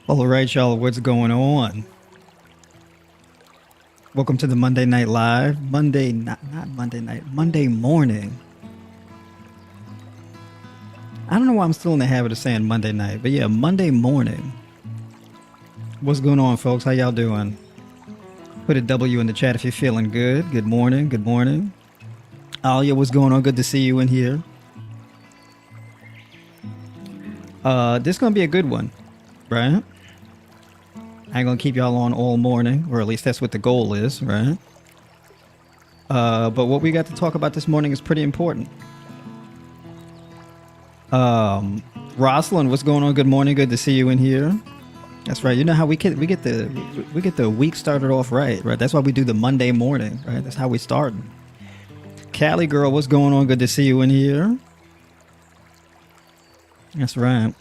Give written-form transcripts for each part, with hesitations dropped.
All right, y'all, what's going on? Welcome to the Monday Night Live. Not Monday night, Monday morning. I don't know why I'm still in the habit of saying Monday night, but yeah, Monday morning. What's going on, folks? How y'all doing? Put a W in the chat if you're feeling good. Good morning. Good morning. Alia, what's going on? Good to see you in here. This is gonna be a good one, right? I ain't gonna keep y'all on all morning, or at least that's what the goal is, right? But what we got to talk about this morning is pretty important. Rosalind, what's going on? Good morning. Good to see you in here. That's right. You know how we get the week started off right? That's why we do the Monday morning, right? That's how we start. Callie girl, what's going on? Good to see you in here. That's right.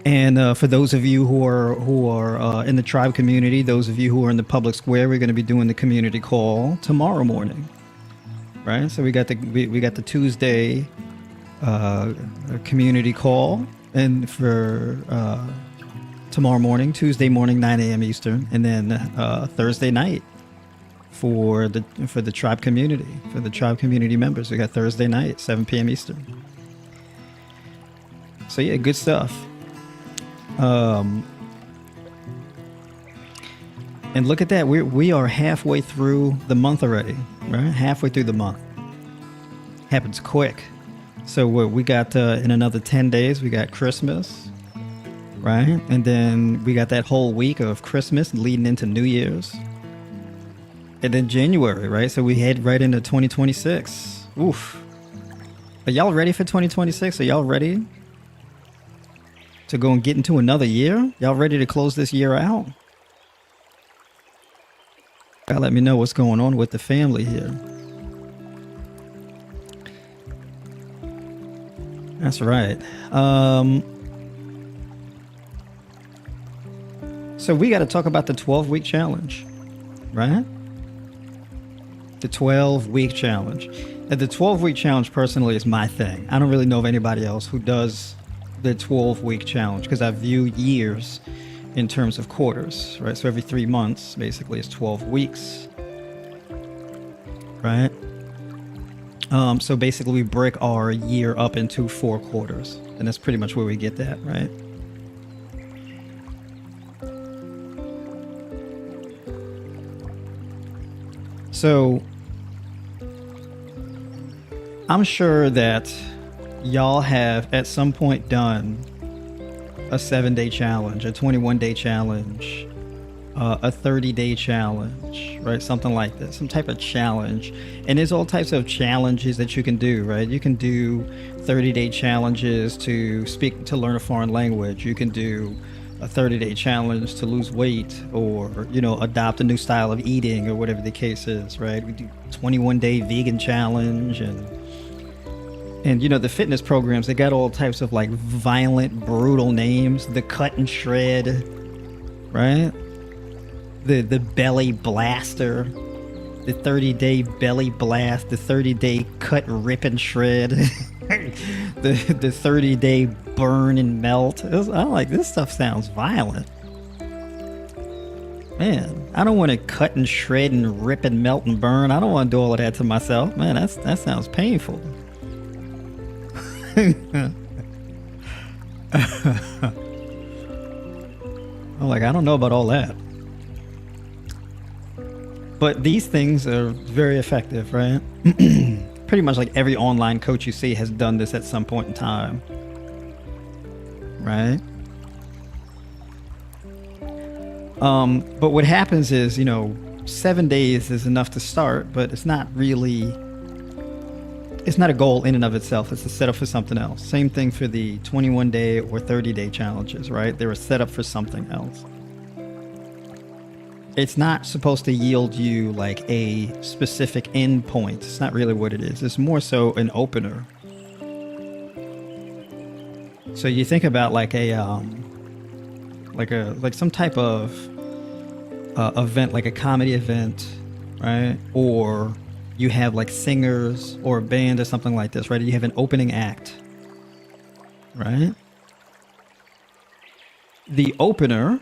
And for those of you who are in the tribe community, those of you who are in the public square, we're going to be doing the community call tomorrow morning, right? So we got the Tuesday community call, and for tomorrow morning, Tuesday morning, 9 a.m. Eastern, and then Thursday night for the tribe community, for the tribe community members, we got Thursday night, 7 p.m. Eastern. So yeah, good stuff. And look at that, we are halfway through the month already, right? Halfway through the month. Happens quick. So we got in another 10 days, we got Christmas, right? And then we got that whole week of Christmas leading into New Year's. And then January, right? So we head right into 2026. Oof. Are y'all ready for 2026? Are y'all ready to go and get into another year? Y'all ready to close this year out? Gotta let me know what's going on with the family here. That's right. So we got to talk about the 12-week challenge, right? The 12-week challenge. And the 12-week challenge personally is my thing. I don't really know of anybody else who does the 12-week challenge because I view years in terms of quarters, right? So every 3 months basically is 12 weeks, right? So basically we break our year up into 4 quarters, and that's pretty much where we get that, right? So I'm sure that y'all have at some point done a 7-day challenge, a 21-day challenge, a 30-day challenge, right? Something like this, some type of challenge. And there's all types of challenges that you can do, right? You can do 30-day challenges to learn a foreign language. You can do a 30-day challenge to lose weight, or, you know, adopt a new style of eating, or whatever the case is, right? We do 21-day vegan challenge, and you know, the fitness programs, they got all types of like violent, brutal names. The cut and shred, right? The belly blaster, the 30-day belly blast, the 30-day cut, rip and shred, the 30-day burn and melt. I'm like, this stuff sounds violent. Man, I don't want to cut and shred and rip and melt and burn. I don't want to do all of that to myself. Man, that sounds painful. I'm like, I don't know about all that. But these things are very effective, right? Pretty much like every online coach you see has done this at some point in time, right? But what happens is, you know, 7 days is enough to start, but it's not a goal in and of itself. It's a setup for something else. Same thing for the 21-day or 30-day challenges, right? They're a setup for something else. It's not supposed to yield you like a specific end point. It's not really what it is. It's more so an opener. So you think about like like some type of event, like a comedy event, right? Or you have like singers or a band or something like this, right? You have an opening act, right? The opener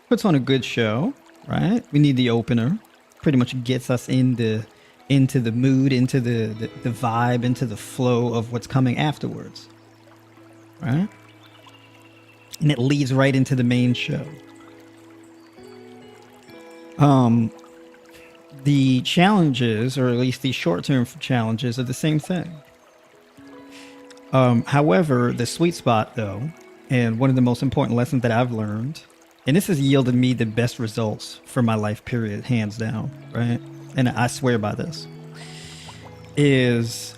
puts on a good show, right? We need the opener. Pretty much gets us into the mood, into the vibe, into the flow of what's coming afterwards, right? And it leads right into the main show. The challenges, or at least the short-term challenges, are the same thing. However, the sweet spot, though, and one of the most important lessons that I've learned, and this has yielded me the best results for my life, period, hands down, right? And I swear by this, is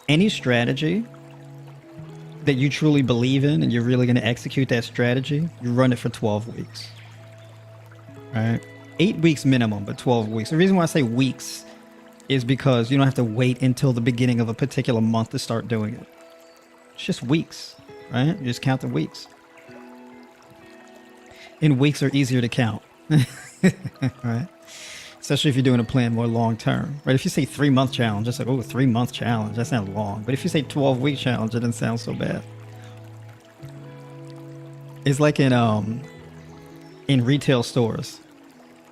any strategy that you truly believe in and you're really going to execute that strategy, you run it for 12 weeks, right? 8 weeks minimum, but 12 weeks. The reason why I say weeks is because you don't have to wait until the beginning of a particular month to start doing it. It's just weeks, right? You just count the weeks. And weeks are easier to count, right? Especially if you're doing a plan more long term, right? If you say 3-month challenge, it's like, oh, 3-month challenge, that sounds long. But if you say 12-week challenge, it doesn't sound so bad. It's like in retail stores.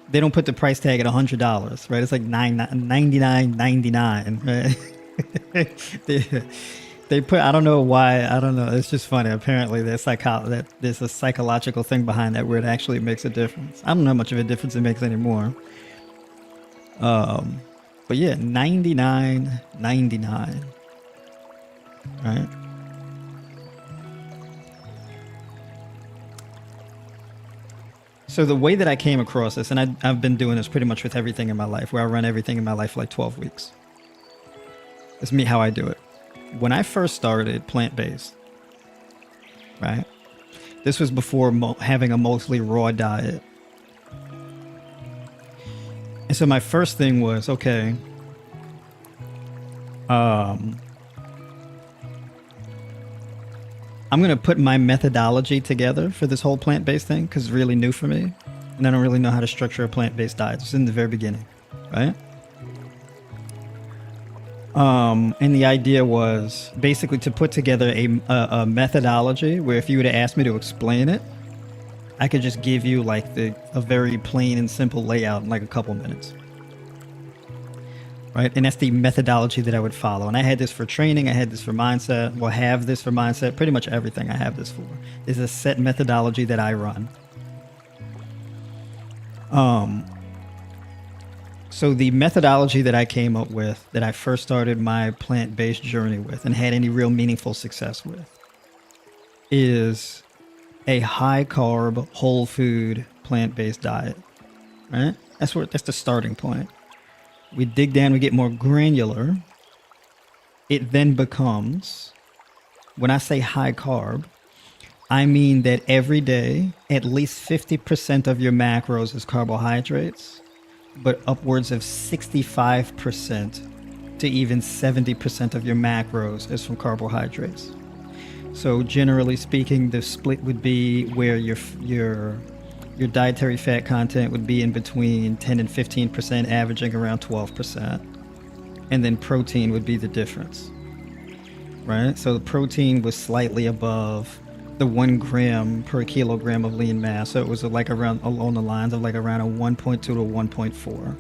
They don't put the price tag at $100, right? It's like $99.99, right? they put, I don't know why, I don't know. It's just funny. Apparently there's a psychological thing behind that where it actually makes a difference. I don't know how much of a difference it makes anymore. But yeah, $99.99, right? So the way that I came across this, and I've been doing this pretty much with everything in my life, where I run everything in my life for like 12 weeks. It's me how I do it. When I first started plant-based, right? This was before having a mostly raw diet. And so my first thing was, okay, I'm going to put my methodology together for this whole plant-based thing because it's really new for me. And I don't really know how to structure a plant-based diet. It's in the very beginning, right? And the idea was basically to put together a methodology where if you were to ask me to explain it, I could just give you like a very plain and simple layout in like a couple minutes. Right? And that's the methodology that I would follow. And I had this for training. I had this for mindset. Well, have this for mindset. Pretty much everything I have this for is a set methodology that I run. So the methodology that I came up with, that I first started my plant-based journey with and had any real meaningful success with, is a high-carb, whole food, plant-based diet. Right? That's the starting point. We dig down, we get more granular. It then becomes, when I say high carb, I mean that every day, at least 50% of your macros is carbohydrates, but upwards of 65% to even 70% of your macros is from carbohydrates. So generally speaking, the split would be where your dietary fat content would be in between 10 and 15%, averaging around 12%. And then protein would be the difference, right? So the protein was slightly above the 1 gram per kilogram of lean mass. So it was like around along the lines of like around a 1.2 to 1.4,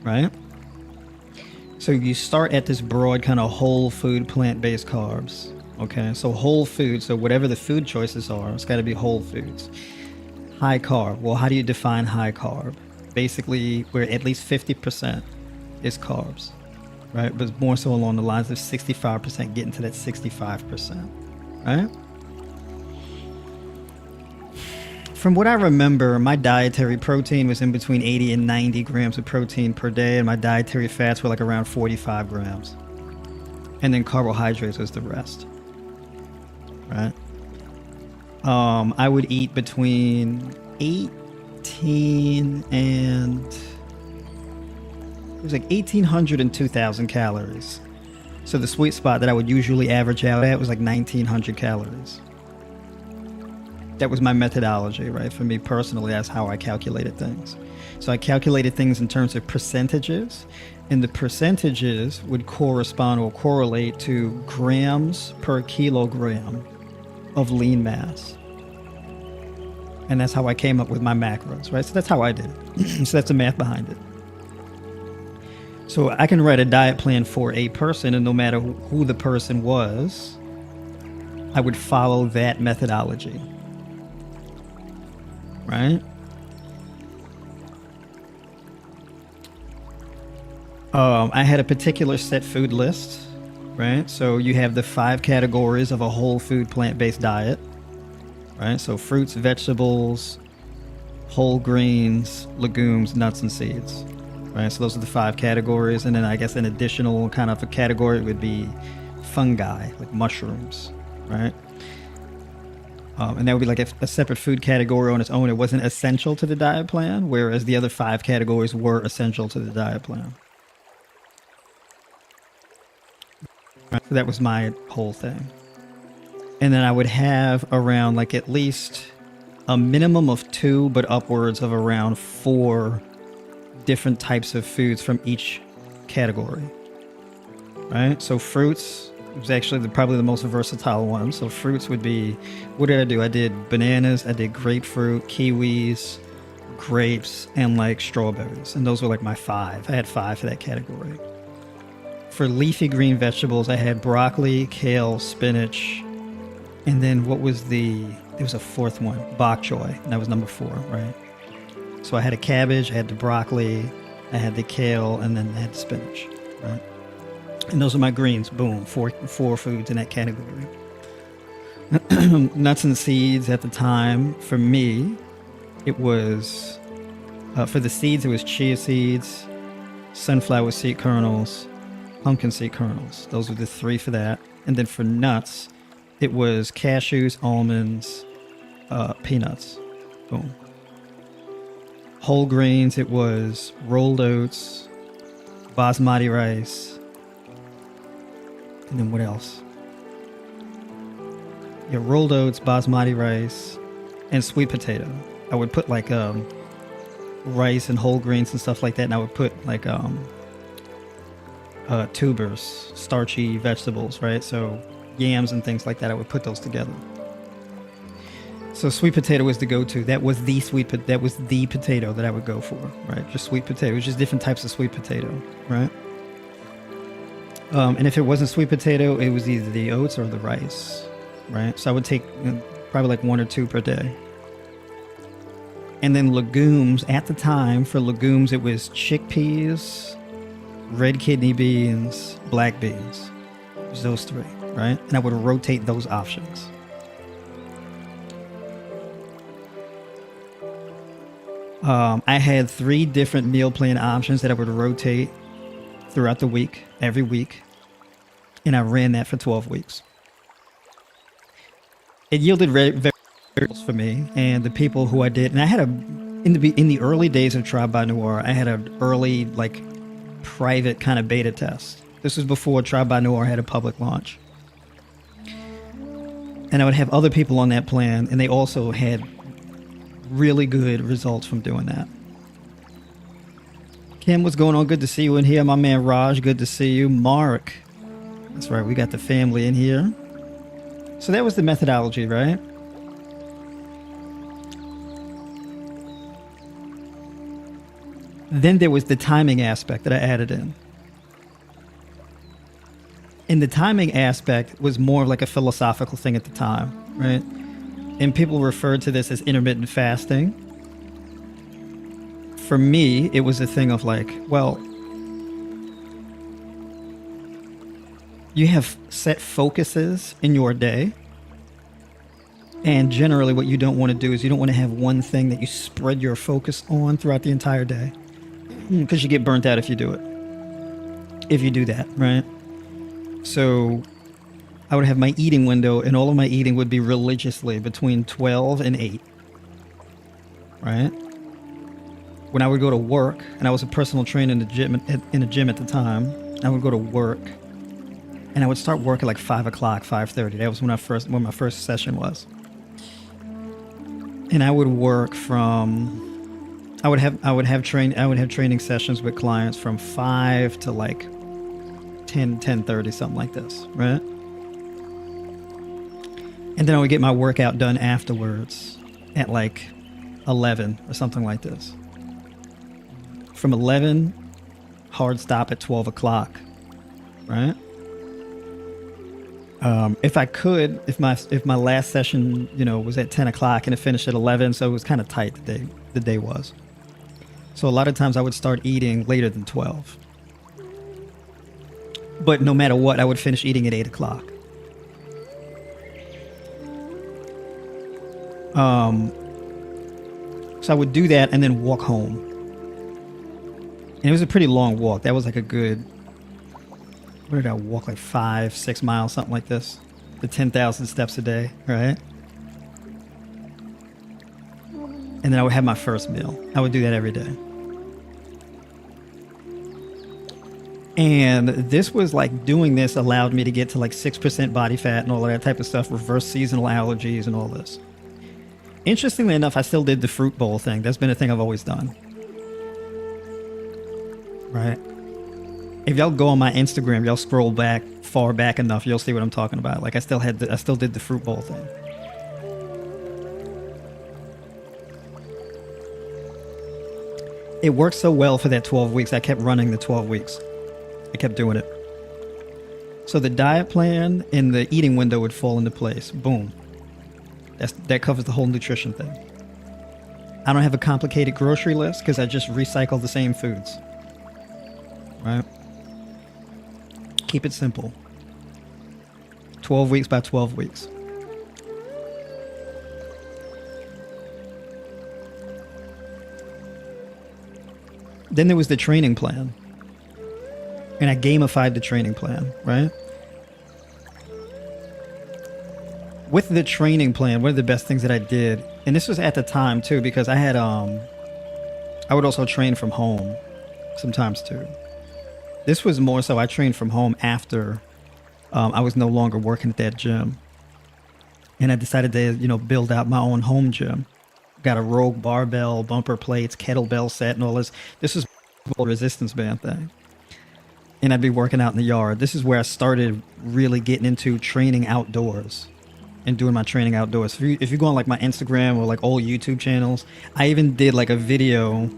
right? So you start at this broad kind of whole food plant-based carbs, okay? So whole food, so whatever the food choices are, it's got to be whole foods. High carb. Well, how do you define high carb? Basically, where at least 50% is carbs, right? But more so along the lines of 65%, getting to that 65%, right? From what I remember, my dietary protein was in between 80 and 90 grams of protein per day, and my dietary fats were like around 45 grams. And then carbohydrates was the rest, right? I would eat between 18 and it was like 1,800 and 2,000 calories. So the sweet spot that I would usually average out at was like 1,900 calories. That was my methodology, right? For me personally, that's how I calculated things. So I calculated things in terms of percentages, and the percentages would correspond or correlate to grams per kilogram of lean mass. And that's how I came up with my macros, right? So that's how I did it. So that's the math behind it. So I can write a diet plan for a person, and no matter who the person was, I would follow that methodology, right? I had a particular set food list, right? So you have the 5 categories of a whole food plant-based diet, right? So fruits, vegetables, whole grains, legumes, nuts, and seeds, right? So those are the 5 categories. And then I guess an additional kind of a category would be fungi, like mushrooms, right? And that would be like a separate food category on its own. It wasn't essential to the diet plan, whereas the other 5 categories were essential to the diet plan. Right? So that was my whole thing. And then I would have around like at least a minimum of 2, but upwards of around 4 different types of foods from each category, right? So fruits was actually probably the most versatile one. So fruits would be, what did I do? I did bananas, I did grapefruit, kiwis, grapes, and like strawberries. And those were like my 5. I had 5 for that category. For leafy green vegetables, I had broccoli, kale, spinach, and then there was a 4th one, bok choy, and that was number 4, right? So I had a cabbage, I had the broccoli, I had the kale, and then I had the spinach, right? And those are my greens, boom, 4 foods in that category. Nuts and seeds at the time, for me, it was, for the seeds, it was chia seeds, sunflower seed kernels, pumpkin seed kernels. Those were the 3 for that. And then for nuts, it was cashews, almonds, peanuts. Boom. Whole grains, it was rolled oats, basmati rice, and then what else? Yeah, rolled oats, basmati rice, and sweet potato. I would put like rice and whole grains and stuff like that, and I would put like tubers, starchy vegetables, right? So yams and things like that, I would put those together. So sweet potato was the go-to. That was the potato that I would go for, right? Just sweet potato. It was just different types of sweet potato, right? And if it wasn't sweet potato, it was either the oats or the rice, right? So I would take probably like 1 or 2 per day. And then legumes, at the time, for legumes, it was chickpeas, red kidney beans, black beans. It was those 3, right? And I would rotate those options. I had 3 different meal plan options that I would rotate throughout the week, every week. And I ran that for 12 weeks. It yielded very results for me and the people who I did. And I had in the early days of Tribe by Noir, I had an early, like, private kind of beta test. This was before Tribe by Noir had a public launch. And I would have other people on that plan, and they also had really good results from doing that. Kim, what's going on? Good to see you in here. My man Raj, good to see you. Mark, that's right, we got the family in here. So that was the methodology, right? Then there was the timing aspect that I added in. And the timing aspect was more of like a philosophical thing at the time, right? And people referred to this as intermittent fasting. For me, it was a thing of like, well, you have set focuses in your day. And generally what you don't want to do is you don't want to have one thing that you spread your focus on throughout the entire day. Because you get burnt out if you do it. If you do that, right? So I would have my eating window, and all of my eating would be religiously between 12 and 8. Right? When I would go to work, and I was a personal trainer in a gym at the time, I would go to work, and I would start work at like 5 o'clock, 5:30. That was when my first session was. And I would work from I would have training sessions with clients from 5 to like 10:30, something like this, right? And then I would get my workout done afterwards at like 11 or something like this. From 11, hard stop at 12 o'clock, right? If I could, if my last session, was at 10 o'clock and it finished at 11, so it was kind of tight the day was. So a lot of times I would start eating later than 12. But no matter what, I would finish eating at 8 o'clock. So I would do that and then walk home. And it was a pretty long walk. That was like a good, what did I walk, like 5-6 miles, something like this. The 10,000 steps a day, right? And then I would have my first meal. I would do that every day. And this was like, doing this allowed me to get to like 6% body fat and all of that type of stuff, reverse seasonal allergies and all this. Interestingly enough, I still did the fruit bowl thing. That's been a thing I've always done. Right? If y'all go on my Instagram, y'all scroll far back enough, you'll see what I'm talking about. Like I still did the fruit bowl thing. It worked so well for that 12 weeks. I kept running the 12 weeks. I kept doing it. So the diet plan and the eating window would fall into place. Boom. That covers the whole nutrition thing. I don't have a complicated grocery list because I just recycle the same foods. Right? Keep it simple. 12 weeks by 12 weeks. Then there was the training plan. And I gamified the training plan, right? With the training plan, one of the best things that I did, and this was at the time too, because I had I would also train from home sometimes too. This was more so I trained from home after I was no longer working at that gym. And I decided to, build out my own home gym. Got a Rogue barbell, bumper plates, kettlebell set, and all this. This was a resistance band thing. And I'd be working out in the yard. This is where I started really getting into training outdoors and doing my training outdoors. If you go on like my Instagram or like old YouTube channels, I even did like a video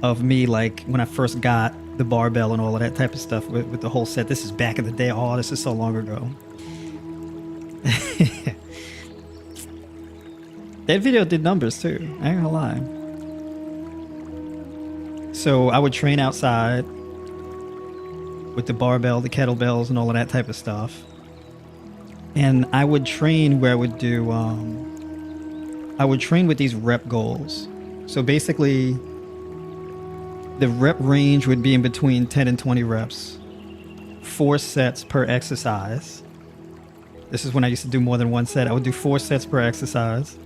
of me like when I first got the barbell and all of that type of stuff with the whole set. This is back in the day. Oh, this is so long ago. That video did numbers too. I ain't gonna lie. So I would train outside with the barbell, the kettlebells, and all of that type of stuff. And I would train where I would do, I would train with these rep goals. So basically, the rep range would be in between 10 and 20 reps, 4 sets per exercise. This is when I used to do more than one set. I would do 4 sets per exercise.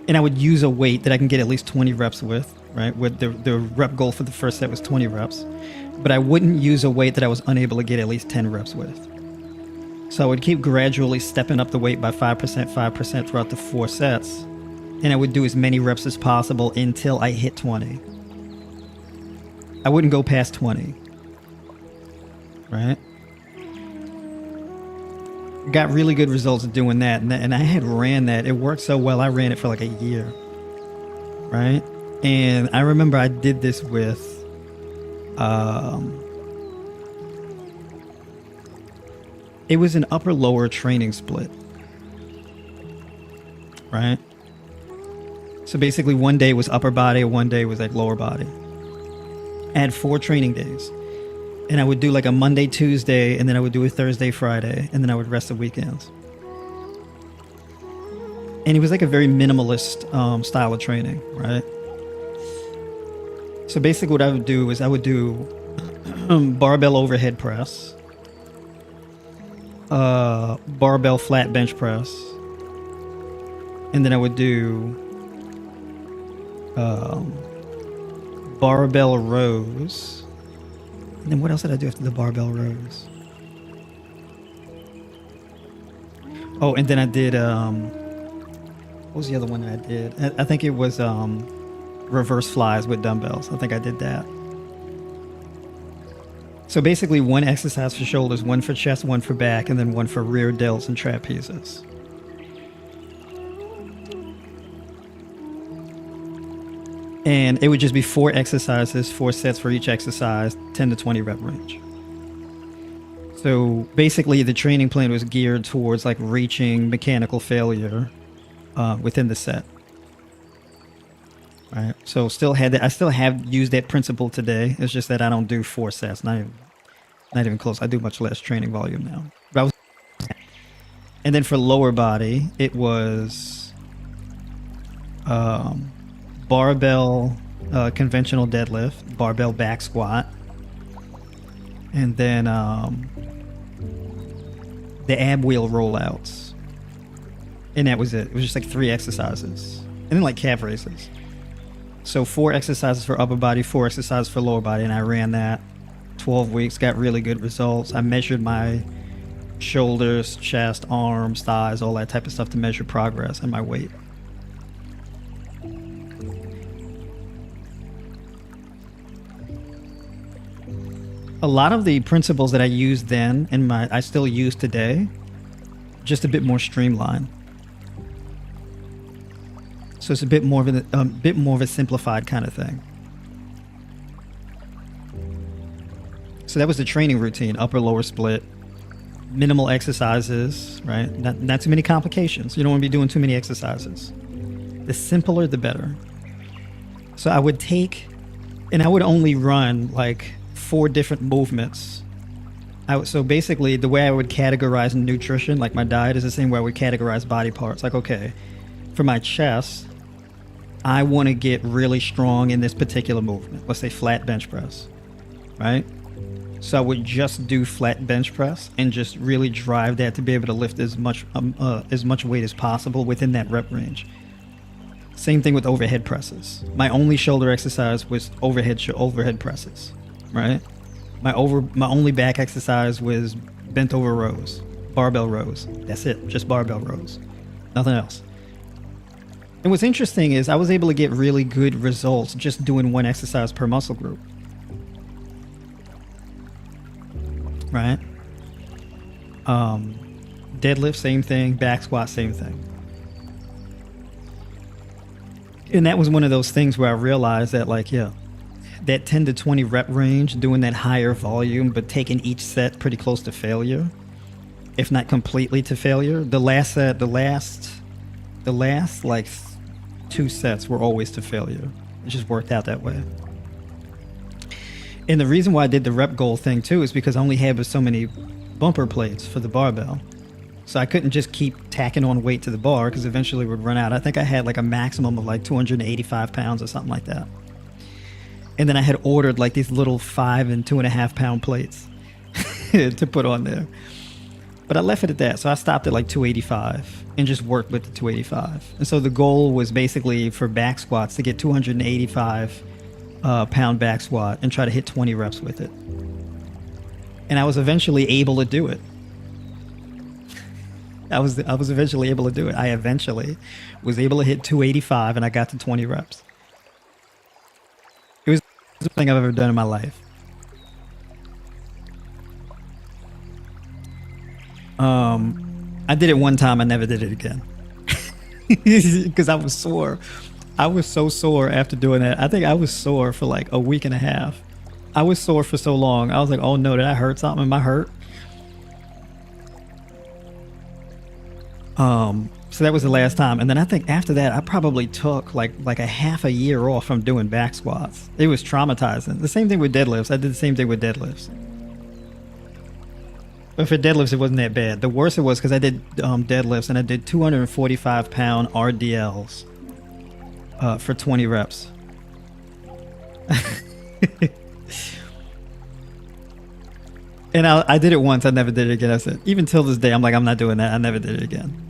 And I would use a weight that I can get at least 20 reps with, right? With the rep goal for the first set was 20 reps. But I wouldn't use a weight that I was unable to get at least 10 reps with. So I would keep gradually stepping up the weight by 5% throughout the 4 sets. And I would do as many reps as possible until I hit 20. I wouldn't go past 20. Right? Got really good results doing that. And I had ran that. It worked so well, I ran it for like a year. Right? And I remember I did this with it was an upper lower training split, right? So basically one day was upper body, one day was like lower body. I had 4 training days, and I would do like a Monday, Tuesday, and then I would do a Thursday, Friday, and then I would rest the weekends. And it was like a very minimalist style of training, right? So basically what I would do is I would do barbell overhead press, barbell flat bench press, and then I would do barbell rows. And then what else did I do after the barbell rows? Oh, and then I did, what was the other one I did? I think it was reverse flies with dumbbells. I think I did that. So basically 1 exercise for shoulders, 1 for chest, 1 for back, and then 1 for rear delts and trapezes. And it would just be 4 exercises, 4 sets for each exercise, 10 to 20 rep range. So basically the training plan was geared towards like reaching mechanical failure within the set. Right. So still had that. I still have used that principle today. It's just that I don't do 4 sets. Not even close. I do much less training volume now. But and then for lower body, it was barbell conventional deadlift, barbell back squat, and then the ab wheel rollouts. And that was it. It was just like 3 exercises. And then like calf raises. So 4 exercises for upper body, 4 exercises for lower body, and I ran that 12 weeks, got really good results. I measured my shoulders, chest, arms, thighs, all that type of stuff to measure progress and my weight. A lot of the principles that I used then and I still use today, just a bit more streamlined. So it's a bit more of a simplified kind of thing. So that was the training routine: upper lower split, minimal exercises, right? Not too many complications. You don't want to be doing too many exercises. The simpler, the better. So I would take, and I would only run like 4 different movements. So basically, the way I would categorize nutrition, like my diet, is the same way I would categorize body parts. Like, okay, for my chest, I want to get really strong in this particular movement. Let's say flat bench press, right? So I would just do flat bench press and just really drive that to be able to lift as much weight as possible within that rep range. Same thing with overhead presses. My only shoulder exercise was overhead presses, right? My only back exercise was bent over rows, barbell rows. That's it, just barbell rows, nothing else. And what's interesting is I was able to get really good results just doing one exercise per muscle group, right? Deadlift, same thing. Back squat, same thing. And that was one of those things where I realized that, like, yeah, that 10 to 20 rep range, doing that higher volume, but taking each set pretty close to failure, if not completely to failure. The last like 2 sets were always to failure. It just worked out that way. And the reason why I did the rep goal thing too is because I only had so many bumper plates for the barbell. So I couldn't just keep tacking on weight to the bar because eventually it would run out. I think I had like a maximum of like 285 pounds or something like that. And then I had ordered like these little 5 and 2.5 pound plates to put on there. But I left it at that. So I stopped at like 285 and just worked with the 285. And so the goal was basically for back squats to get 285 pound back squat and try to hit 20 reps with it. And I was eventually able to do it. I was eventually able to do it. I eventually was able to hit 285 and I got to 20 reps. It was the best thing I've ever done in my life. I did it one time. I never did it again because I was sore. I was so sore after doing that. I think I was sore for like a week and a half. I was sore for so long. I was like, oh no, did I hurt something? Am I hurt? So that was the last time. And then I think after that, I probably took like a half a year off from doing back squats. It was traumatizing. The same thing with deadlifts. I did the same thing with deadlifts. But for deadlifts, it wasn't that bad. The worst it was because I did deadlifts and I did 245 pound RDLs for 20 reps. And I did it once. I never did it again. I said, even till this day, I'm like, I'm not doing that. I never did it again.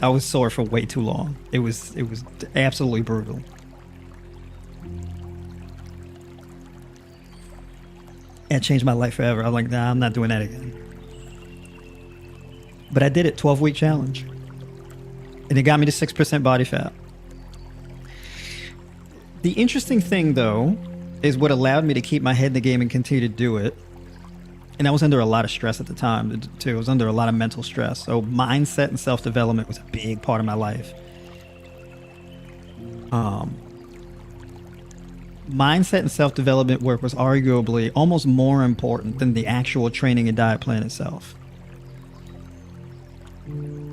I was sore for way too long. It was absolutely brutal. It changed my life forever. I'm like, nah, I'm not doing that again. But I did it, 12-week challenge. And it got me to 6% body fat. The interesting thing, though, is what allowed me to keep my head in the game and continue to do it. And I was under a lot of stress at the time, too. I was under a lot of mental stress. So mindset and self-development was a big part of my life. Mindset and self-development work was arguably almost more important than the actual training and diet plan itself.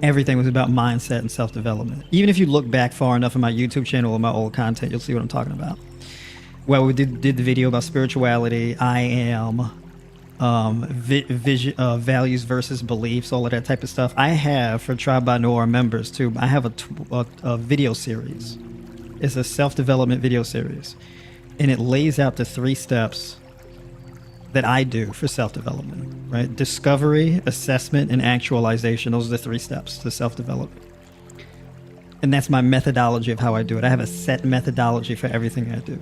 Everything was about mindset and self-development. Even if you look back far enough in my YouTube channel or my old content, you'll see what I'm talking about. Well, we did the video about spirituality, I am, values versus beliefs, all of that type of stuff. I have, for Tribe by Noir members too, I have a video series. It's a self-development video series. And it lays out the 3 steps that I do for self-development, right? Discovery, assessment, and actualization. Those are the 3 steps to self-development. And that's my methodology of how I do it. I have a set methodology for everything I do.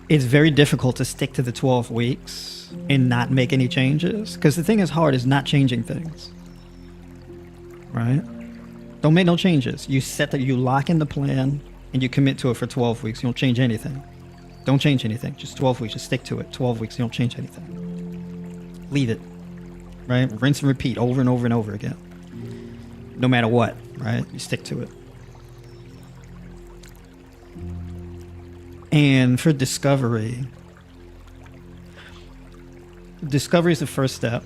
It's very difficult to stick to the 12 weeks and not make any changes. Because the thing is hard is not changing things, right? Don't make no changes. You lock in the plan and you commit to it for 12 weeks. You don't change anything. Don't change anything. Just 12 weeks. Just stick to it. 12 weeks. You don't change anything. Leave it, right? Rinse and repeat over and over and over again. No matter what, right? You stick to it. And for discovery is the first step.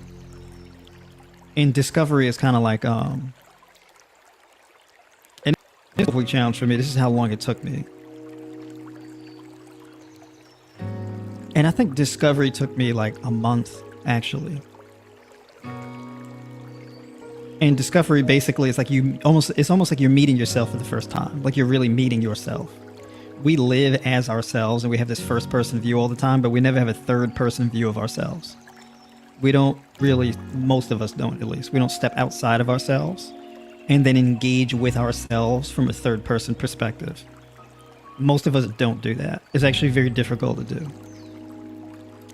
And discovery is kind of like, and it's a 12-week challenge for me. This is how long it took me. And I think discovery took me like a month, actually. And discovery basically is like it's almost like you're meeting yourself for the first time. Like you're really meeting yourself. We live as ourselves and we have this first person view all the time, but we never have a third person view of ourselves. We don't really, most of us don't at least. We don't step outside of ourselves and then engage with ourselves from a third person perspective. Most of us don't do that. It's actually very difficult to do.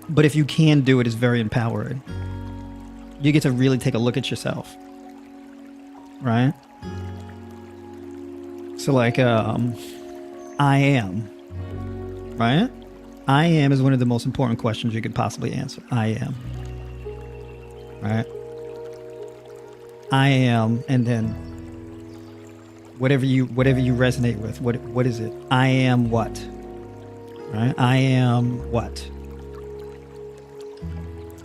But if you can do it, it's very empowering. You get to really take a look at yourself. Right? So like, I am. Right? I am is one of the most important questions you could possibly answer. I am. Right? I am, and then whatever you resonate with, what is it? I am what? Right? I am what?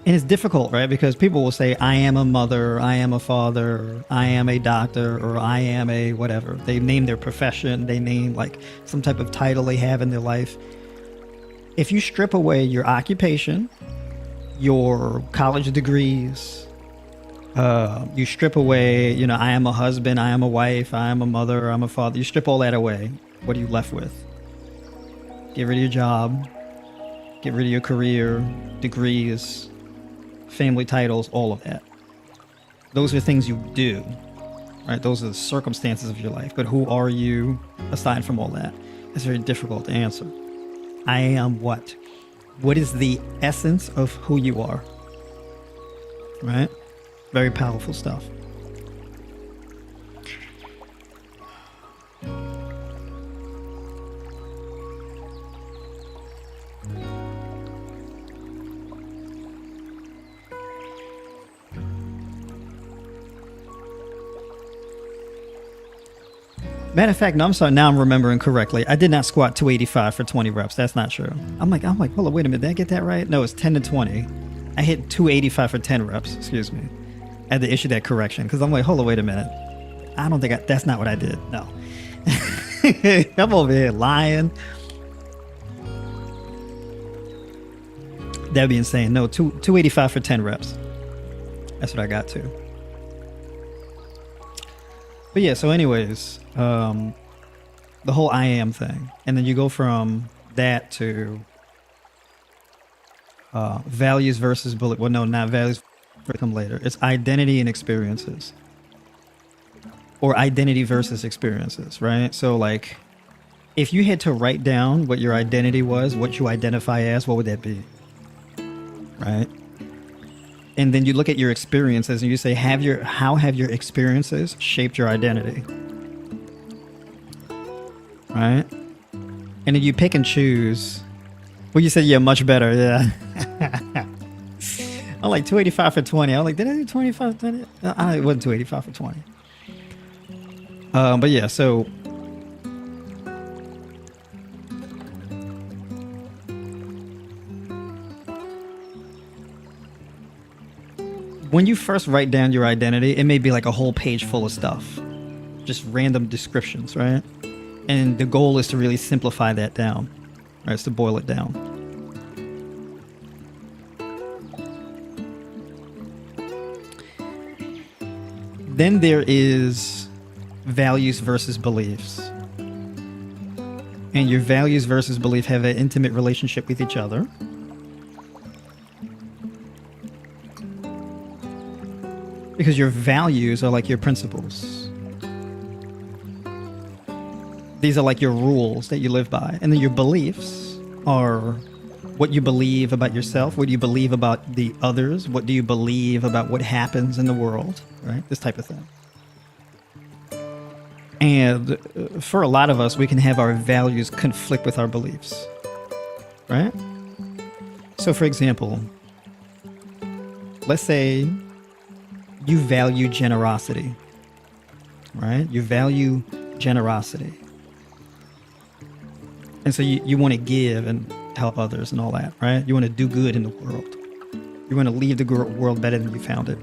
And it's difficult, right? Because people will say, I am a mother, I am a father, I am a doctor, or I am a whatever. They name their profession, they name like some type of title they have in their life. If you strip away your occupation, your college degrees, you strip away, I am a husband, I am a wife, I am a mother, I'm a father. You strip all that away. What are you left with? Get rid of your job, get rid of your career, degrees, family titles, all of that. Those are things you do, right? Those are the circumstances of your life. But who are you aside from all that? It's very difficult to answer. I am what? What is the essence of who you are? Right? Very powerful stuff. Matter of fact, no, I'm sorry. Now I'm remembering correctly. I did not squat 285 for 20 reps. That's not true. I'm like, hold on, wait a minute. Did I get that right? No, it's 10 to 20. I hit 285 for 10 reps. Excuse me. I had to issue that correction because I'm like, hold on, wait a minute. I don't think that's not what I did. No. I'm over here lying. That'd be insane. No, 285 for 10 reps. That's what I got to. But yeah, so anyways, the whole I am thing. And then you go from that to values versus bullet. Well, no, not values. Come later. It's identity and experiences. Or identity versus experiences, right? So like, if you had to write down what your identity was, what you identify as, what would that be? Right? And then you look at your experiences and you say, how have your experiences shaped your identity? Right? And then you pick and choose. Well, you said, yeah, much better. Yeah. I'm like 285 for 20. I'm like, did I do 25 for 20? It wasn't 285 for 20. But yeah, so when you first write down your identity, it may be like a whole page full of stuff, just random descriptions, right? And the goal is to really simplify that down, right? It's to boil it down. Then there is values versus beliefs. And your values versus belief have an intimate relationship with each other. Because your values are like your principles. These are like your rules that you live by. And then your beliefs are what you believe about yourself, what do you believe about the others, what do you believe about what happens in the world, right? This type of thing. And for a lot of us, we can have our values conflict with our beliefs, right? So for example, let's say you value generosity, right? You value generosity. And so you want to give and help others and all that, right? You want to do good in the world. You want to leave the world better than you found it.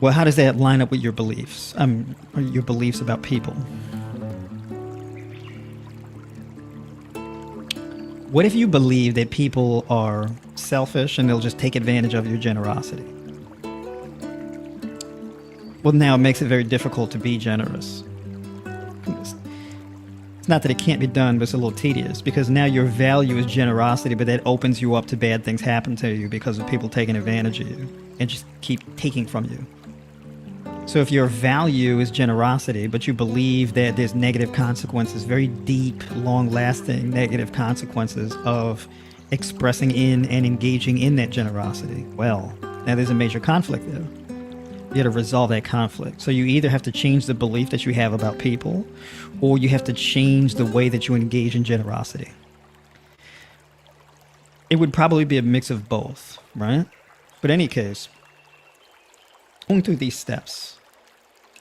Well, how does that line up with your beliefs? Or your beliefs about people? What if you believe that people are selfish and they'll just take advantage of your generosity? Well, now it makes it very difficult to be generous. It's not that it can't be done, but it's a little tedious because now your value is generosity, but that opens you up to bad things happen to you because of people taking advantage of you and just keep taking from you. So if your value is generosity, but you believe that there's negative consequences, very deep, long-lasting negative consequences of expressing in and engaging in that generosity, well, now there's a major conflict there. You got to resolve that conflict. So you either have to change the belief that you have about people, or you have to change the way that you engage in generosity. It would probably be a mix of both, right? But in any case, going through these steps,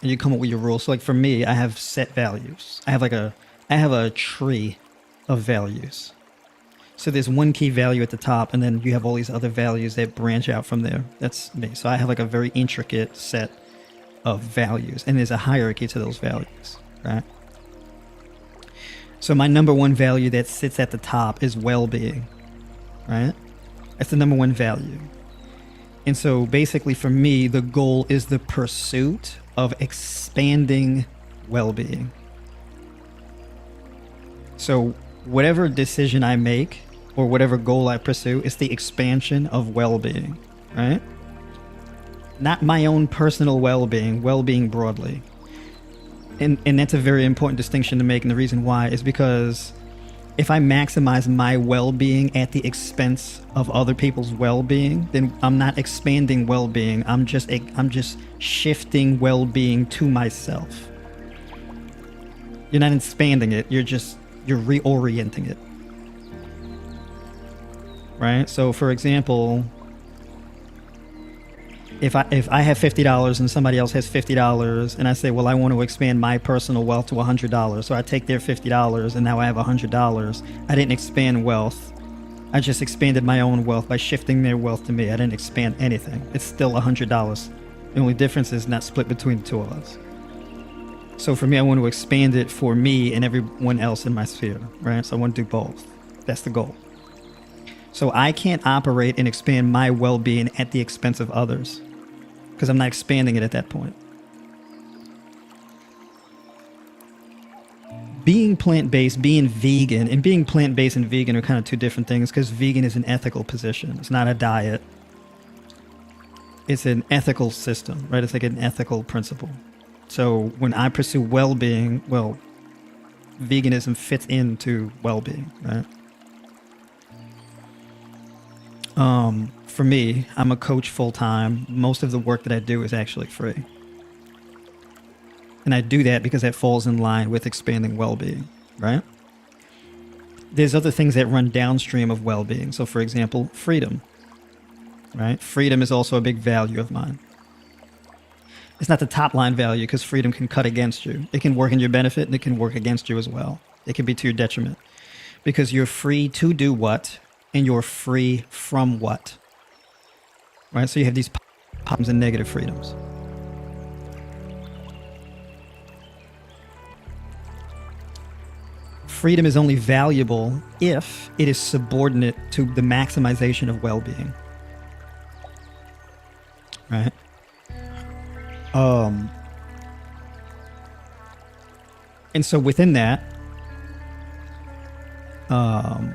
and you come up with your rules. So like for me, I have set values. I have a tree of values. So there's one key value at the top, and then you have all these other values that branch out from there. That's me. So I have like a very intricate set of values, and there's a hierarchy to those values, right? So my number one value that sits at the top is well-being, right? That's the number one value. And so basically for me, the goal is the pursuit of expanding well-being. So whatever decision I make or whatever goal I pursue is the expansion of well-being, right? Not my own personal well-being, well-being broadly. And that's a very important distinction to make. And the reason why is because if I maximize my well-being at the expense of other people's well-being, then I'm not expanding well-being. I'm just shifting well-being to myself. You're not expanding it. You're reorienting it. Right? So for example, if I have $50 and somebody else has $50 and I say, well, I want to expand my personal wealth to $100. So I take their $50 and now I have $100. I didn't expand wealth. I just expanded my own wealth by shifting their wealth to me. I didn't expand anything. It's still $100. The only difference is not split between the two of us. So for me, I want to expand it for me and everyone else in my sphere, right? So I want to do both. That's the goal. So I can't operate and expand my well-being at the expense of others because I'm not expanding it at that point. Being plant-based, being vegan, and being plant-based and vegan are kind of two different things because vegan is an ethical position. It's not a diet. It's an ethical system, right? It's like an ethical principle. So when I pursue well-being, well, veganism fits into well-being, right? For me, I'm a coach full-time. Most of the work that I do is actually free. And I do that because that falls in line with expanding well-being, right? There's other things that run downstream of well-being. So for example, freedom, right? Freedom is also a big value of mine. It's not the top line value because freedom can cut against you. It can work in your benefit and it can work against you as well. It can be to your detriment because you're free to do what and you're free from what, right? So you have these positives and negative freedoms. Freedom is only valuable if it is subordinate to the maximization of well-being, right? And so within that,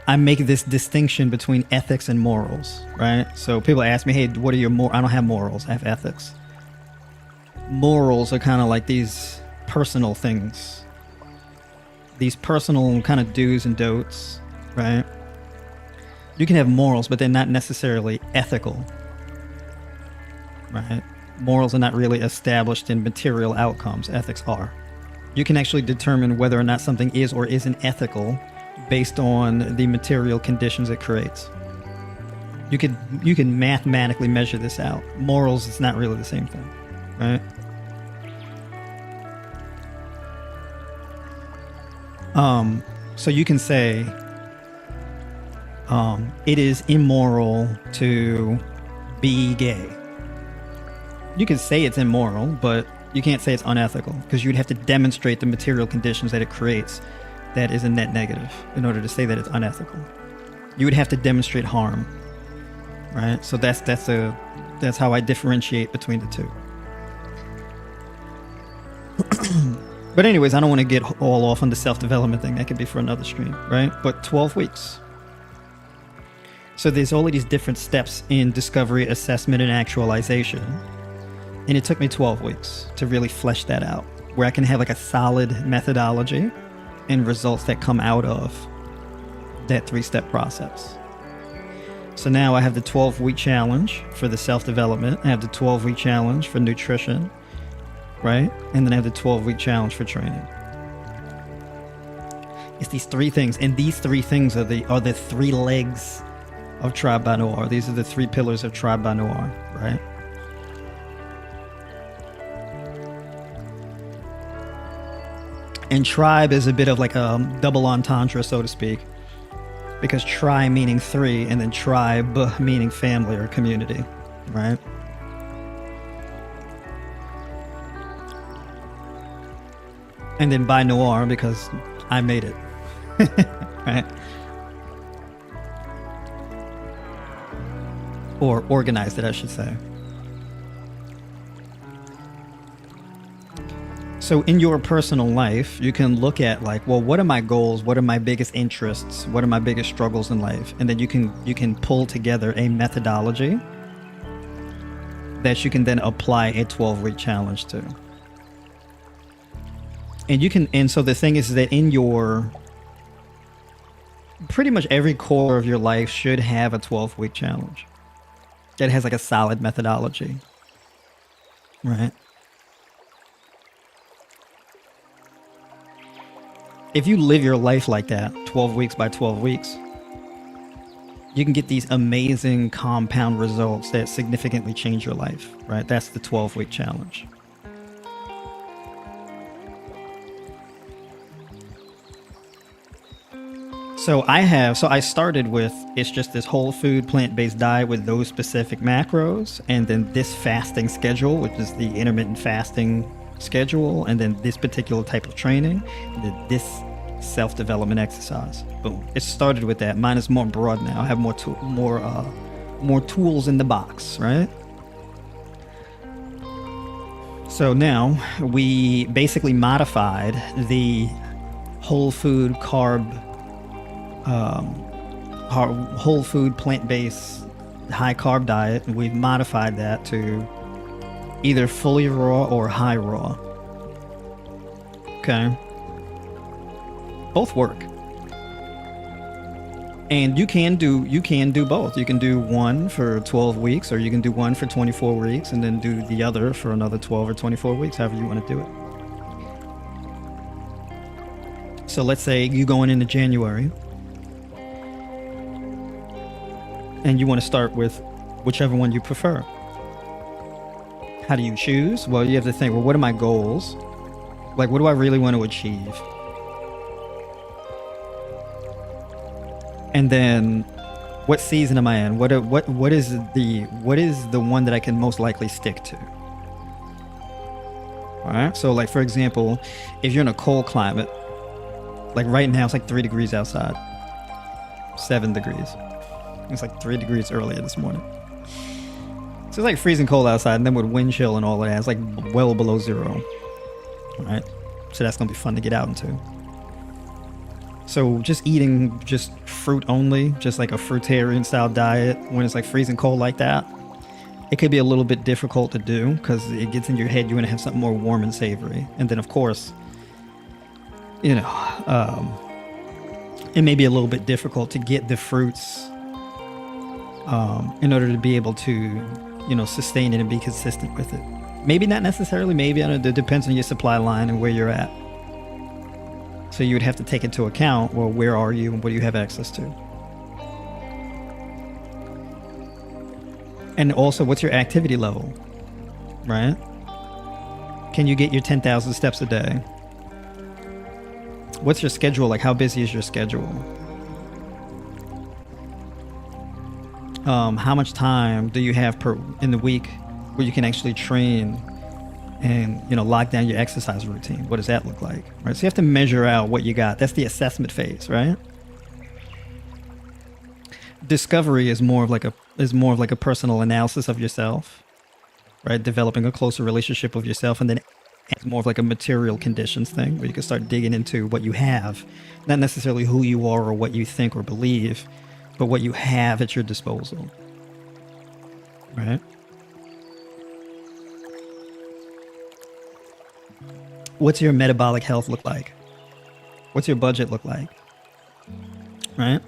I make this distinction between ethics and morals, right? So people ask me, hey, what are your I don't have morals, I have ethics. Morals are kind of like these personal things, these personal kind of do's and don'ts, right? You can have morals, but they're not necessarily ethical, right? Morals are not really established in material outcomes. Ethics are. You can actually determine whether or not something is or isn't ethical based on the material conditions it creates. You can mathematically measure this out. Morals is not really the same thing, right? So you can say it is immoral to be gay. You can say it's immoral, but you can't say it's unethical because you'd have to demonstrate the material conditions that it creates that is a net negative in order to say that it's unethical. You would have to demonstrate harm, right? So that's how I differentiate between the two. But anyways, I don't want to get all off on the self-development thing. That could be for another stream, right? But 12 weeks. So there's all of these different steps in discovery, assessment, and actualization. And it took me 12 weeks to really flesh that out, where I can have like a solid methodology and results that come out of that 3-step process. So now I have the 12-week challenge for the self-development. I have the 12-week challenge for nutrition, right? And then I have the 12-week challenge for training. It's these 3 things, and these 3 things are the 3 legs of Tribe by Noir. These are the 3 pillars of Tribe by Noir, right? And tribe is a bit of like a double entendre, so to speak, because tri meaning 3 and then tribe meaning family or community, right? And then by Noir because I made it, right? Or organized it, I should say. So in your personal life, you can look at like, well, what are my goals? What are my biggest interests? What are my biggest struggles in life? And then you can pull together a methodology that you can then apply a 12-week challenge to. And so the thing is that in your pretty much every core of your life should have a 12-week challenge that has like a solid methodology, right? If you live your life like that, 12 weeks by 12 weeks, you can get these amazing compound results that significantly change your life, right? That's the 12-week challenge. So I started with, it's just this whole food, plant-based diet with those specific macros, and then this fasting schedule, which is the intermittent fasting schedule, and then this particular type of training, and then this self-development exercise. Boom. It started with that. Mine is more broad now. I have more tools in the box, right? So now we basically modified the whole food whole food plant-based high carb diet, and we've modified that to either fully raw or high raw. Okay. Both work. And you can do both. You can do one for 12 weeks, or you can do one for 24 weeks and then do the other for another 12 or 24 weeks, however you want to do it. So let's say you're going into January and you want to start with whichever one you prefer. How do you choose? Well, you have to think, well, what are my goals? Like, what do I really want to achieve? And then what season am I in? What is the one that I can most likely stick to? All right. So like, for example, if you're in a cold climate, like right now it's like 3 degrees outside, 7 degrees. It's like 3 degrees earlier this morning. So it's like freezing cold outside, and then with wind chill and all of that, it's like well below 0. All right. So that's going to be fun to get out into. So just eating just fruit only, just like a fruitarian style diet when it's like freezing cold like that, it could be a little bit difficult to do because it gets in your head. You want to have something more warm and savory. And then of course, it may be a little bit difficult to get the fruits in order to be able to, sustain it and be consistent with it. Maybe not necessarily, maybe, I don't know, it depends on your supply line and where you're at. So you would have to take into account, well, where are you and what do you have access to? And also, what's your activity level, right? Can you get your 10,000 steps a day? What's your schedule? Like, how busy is your schedule? How much time do you have in the week where you can actually train and lock down your exercise routine? What does that look like? Right. So you have to measure out what you got. That's the assessment phase, right? Discovery is more of like a personal analysis of yourself, right? Developing a closer relationship with yourself, and then it's more of like a material conditions thing where you can start digging into what you have, not necessarily who you are or what you think or believe, but what you have at your disposal, right? What's your metabolic health look like? What's your budget look like? Right?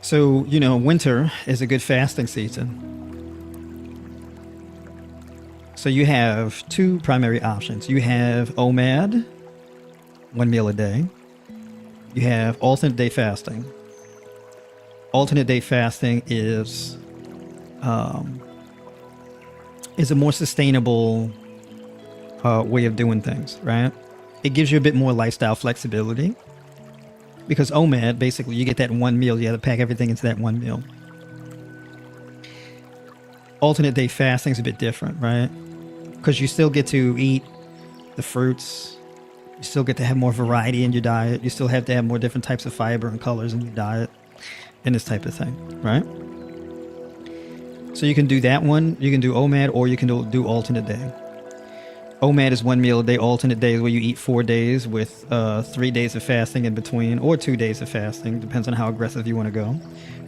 So, winter is a good fasting season. So you have two primary options. You have OMAD, 1 meal a day. You have alternate day fasting. Alternate day fasting is a more sustainable way of doing things, right? It gives you a bit more lifestyle flexibility because OMAD, basically, you get that one meal. You have to pack everything into that one meal. Alternate day fasting is a bit different, right? Because you still get to eat the fruits. You still get to have more variety in your diet. You still have to have more different types of fiber and colors in your diet and this type of thing, right? So you can do that one. You can do OMAD or you can do alternate day. OMAD is 1 meal a day. Alternate day is where you eat 4 days with 3 days of fasting in between, or 2 days of fasting. Depends on how aggressive you want to go.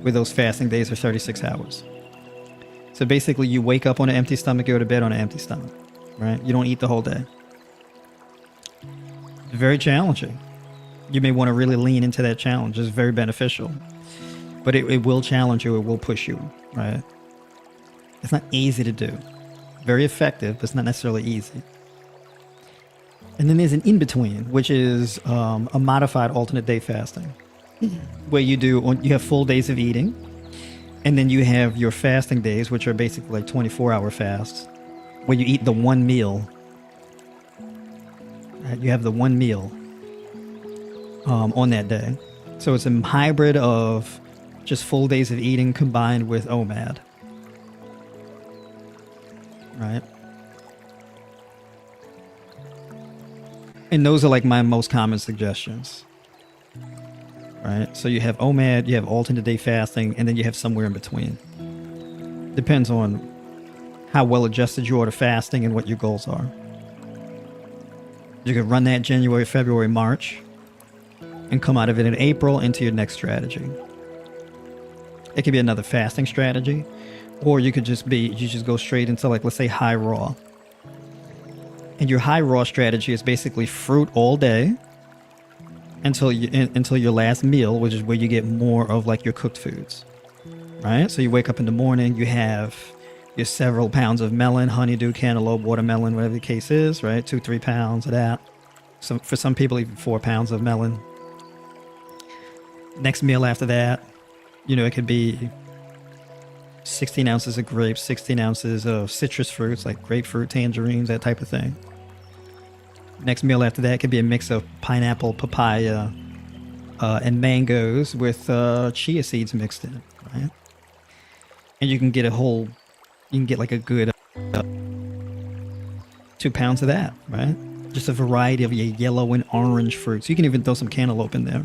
Where those fasting days are 36 hours. So basically you wake up on an empty stomach, go to bed on an empty stomach, right? You don't eat the whole day. It's very challenging. You may want to really lean into that challenge. It's very beneficial. But it will challenge you. It will push you, right? It's not easy to do. Very effective, but it's not necessarily easy. And then there's an in-between, which is a modified alternate day fasting, where you have full days of eating, and then you have your fasting days, which are basically like 24-hour fasts, where you eat the one meal. Right? You have the one meal on that day. So it's a hybrid of just full days of eating combined with OMAD. Right? And those are like my most common suggestions. Right? So you have OMAD, you have alternate day fasting, and then you have somewhere in between. Depends on how well adjusted you are to fasting and what your goals are. You could run that January, February, March, and come out of it in April into your next strategy. It could be another fasting strategy, or you could just go straight into, like, let's say high raw. And your high raw strategy is basically fruit all day until your last meal, which is where you get more of like your cooked foods, right? So you wake up in the morning, you have your several pounds of melon, honeydew, cantaloupe, watermelon, whatever the case is, right? 2-3 pounds of that. So for some people, even 4 pounds of melon. Next meal after that, it could be 16 ounces of grapes, 16 ounces of citrus fruits like grapefruit, tangerines, that type of thing. Next meal after that could be a mix of pineapple, papaya, and mangoes with chia seeds mixed in, right? And you can get like a good 2 pounds of that, right? Just a variety of your yellow and orange fruits. You can even throw some cantaloupe in there.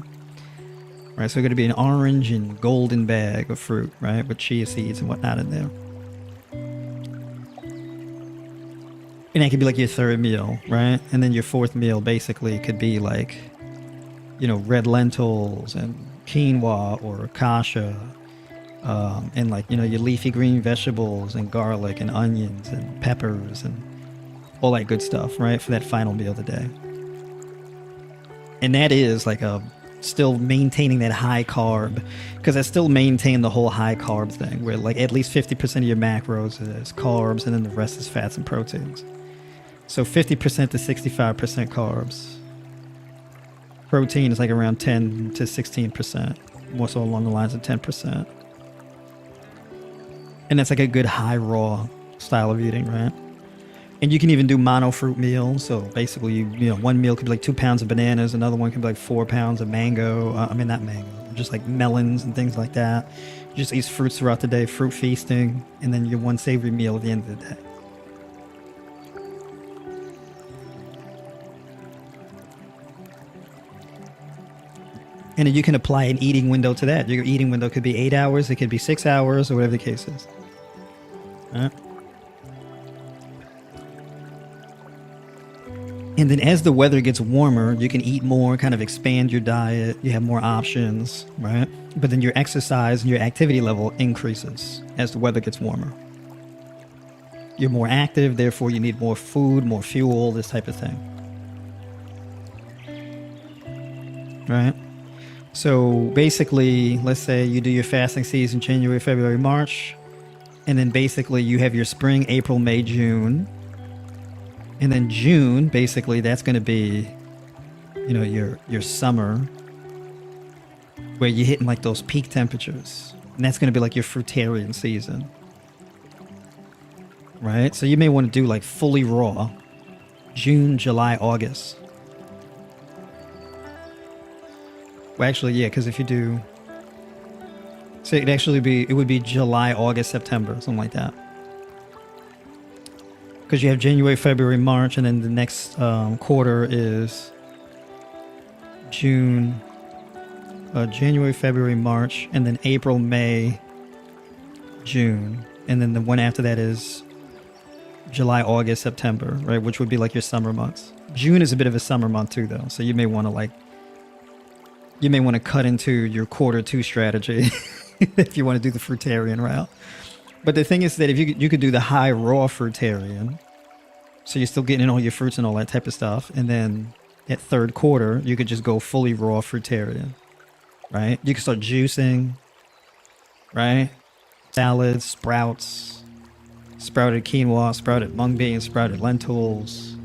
Right, so it's going to be an orange and golden bag of fruit, right, with chia seeds and whatnot in there. And that could be like your third meal, right? And then your fourth meal basically could be like, red lentils and quinoa or kasha, and like, your leafy green vegetables and garlic and onions and peppers and all that good stuff, right, for that final meal of the day. And that is like still maintaining that high carb, because I still maintain the whole high carb thing where like at least 50% of your macros is carbs and then the rest is fats and proteins. So 50% to 65% carbs. Protein is like around 10 to 16%, more so along the lines of 10%. And that's like a good high raw style of eating, right? And you can even do mono fruit meals. So basically, one meal could be like 2 pounds of bananas. Another one could be like 4 pounds of mango. Not mango, just like melons and things like that. You just eat fruits throughout the day, fruit feasting, and then your one savory meal at the end of the day. And then you can apply an eating window to that. Your eating window could be 8 hours. It could be 6 hours, or whatever the case is. All right? And then as the weather gets warmer, you can eat more, kind of expand your diet. You have more options, right? But then your exercise and your activity level increases as the weather gets warmer. You're more active, therefore you need more food, more fuel, this type of thing. Right? So basically, let's say you do your fasting season January, February, March, and then basically you have your spring, April, May, June. And then June, basically that's going to be, you know, your summer, where you're hitting like those peak temperatures. And that's going to be like your fruitarian season. Right? So you may want to do like fully raw June, July, August. Well, actually, yeah, because if you do, so it would be July, August, September, something like that. Because you have January, February, March, and then the next quarter is June, January, February, March, and then April, May, June, and then the one after that is July, August, September, right? Which would be like your summer months. June is a bit of a summer month too, though, so you may want to cut into your quarter 2 strategy if you want to do the fruitarian route. But the thing is that if you could do the high raw fruitarian, so you're still getting in all your fruits and all that type of stuff, and then at third quarter you could just go fully raw fruitarian, right? You can start juicing, right? Salads, sprouts, sprouted quinoa, sprouted mung beans, sprouted lentils,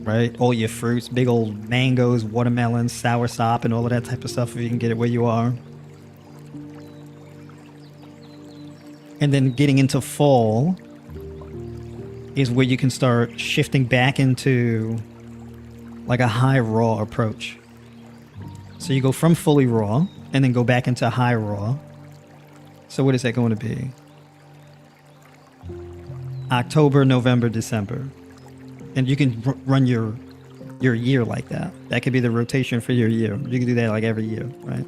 right? All your fruits, big old mangoes, watermelons, soursop, and all of that type of stuff if you can get it where you are. And then getting into fall is where you can start shifting back into like a high raw approach. So you go from fully raw and then go back into high raw. So what is that going to be? October, November, December. And you can run your year like that. That could be the rotation for your year. You can do that like every year, right?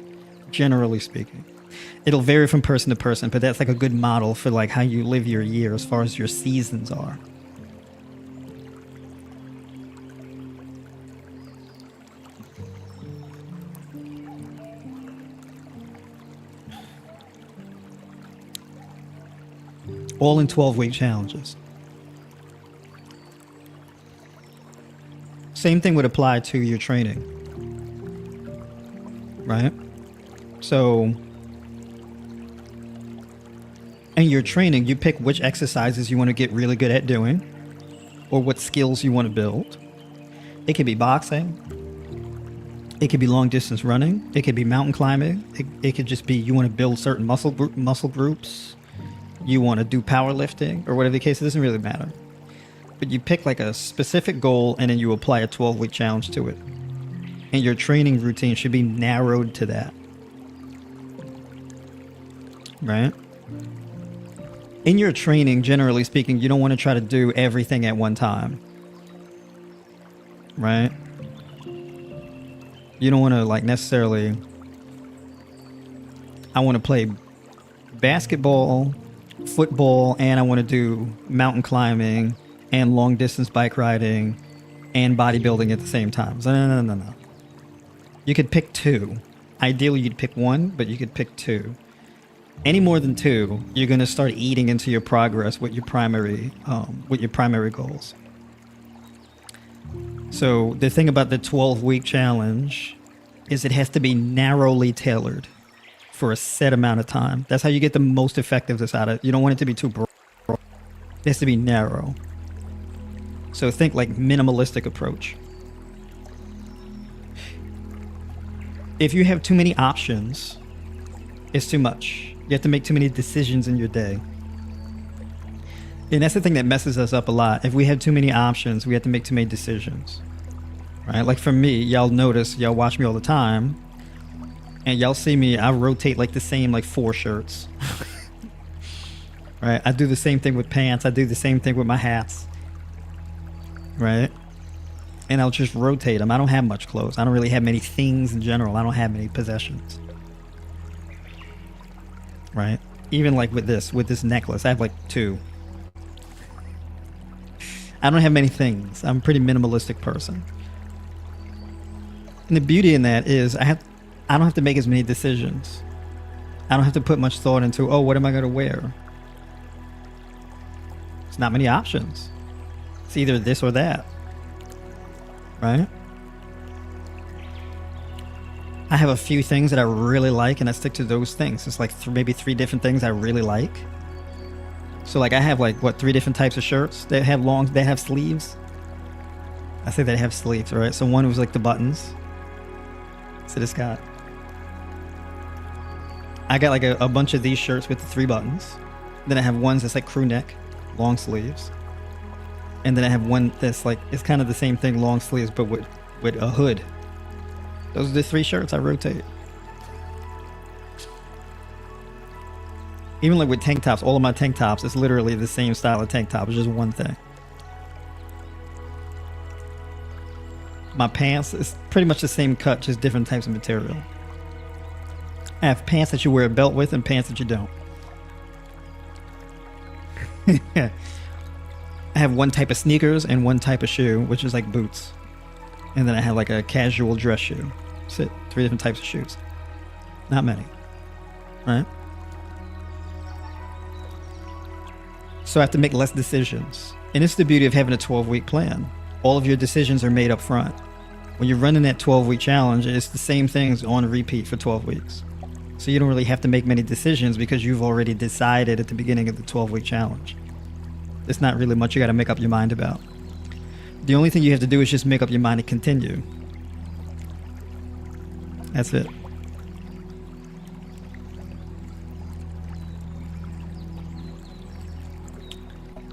Generally speaking. It'll vary from person to person, but that's like a good model for like how you live your year as far as your seasons are. All in 12-week challenges. Same thing would apply to your training, right? So in your training, you pick which exercises you want to get really good at doing or what skills you want to build. It could be boxing. It could be long distance running. It could be mountain climbing. It could just be you want to build certain muscle groups. You want to do powerlifting or whatever the case. It doesn't really matter. But you pick like a specific goal and then you apply a 12-week challenge to it. And your training routine should be narrowed to that. Right? In your training, generally speaking, you don't want to try to do everything at one time. Right? You don't want to like necessarily, I want to play basketball, football, and I want to do mountain climbing and long distance bike riding and bodybuilding at the same time. So no. You could pick 2. Ideally, you'd pick 1, but you could pick 2. Any more than 2, you're going to start eating into your progress with your primary goals. So the thing about the 12-week challenge is it has to be narrowly tailored for a set amount of time. That's how you get the most effectiveness out of it. You don't want it to be too broad. It has to be narrow. So think like minimalistic approach. If you have too many options, it's too much. You have to make too many decisions in your day. And that's the thing that messes us up a lot. If we have too many options, we have to make too many decisions. Right? Like for me, y'all notice, y'all watch me all the time, and y'all see me, I rotate like the same like 4 shirts. Right? I do the same thing with pants. I do the same thing with my hats. Right? And I'll just rotate them. I don't have much clothes. I don't really have many things in general. I don't have many possessions. Right? Even like with this necklace, I have like 2. I don't have many things. I'm a pretty minimalistic person. And the beauty in that is I don't have to make as many decisions. I don't have to put much thought into, oh, what am I going to wear? It's not many options. It's either this or that, right? I have a few things that I really like, and I stick to those things. It's like maybe 3 different things I really like. So like I have like what 3 different types of shirts that have sleeves. I say they have sleeves, right? So one was like the buttons. So I got like a bunch of these shirts with the 3 buttons. Then I have ones that's like crew neck, long sleeves. And then I have one that's like, it's kind of the same thing, long sleeves, but with a hood. Those are the 3 shirts I rotate. Even like with tank tops, all of my tank tops, it's literally the same style of tank top. It's just one thing. My pants is pretty much the same cut, just different types of material. I have pants that you wear a belt with and pants that you don't. I have one type of sneakers and one type of shoe, which is like boots. And then I have like a casual dress shoe. That's it. 3 different types of shoes. Not many. Right? So I have to make less decisions. And it's the beauty of having a 12-week plan. All of your decisions are made up front. When you're running that 12-week challenge, it's the same things on repeat for 12 weeks. So you don't really have to make many decisions because you've already decided at the beginning of the 12-week challenge. It's not really much you got to make up your mind about. The only thing you have to do is just make up your mind to continue. That's it.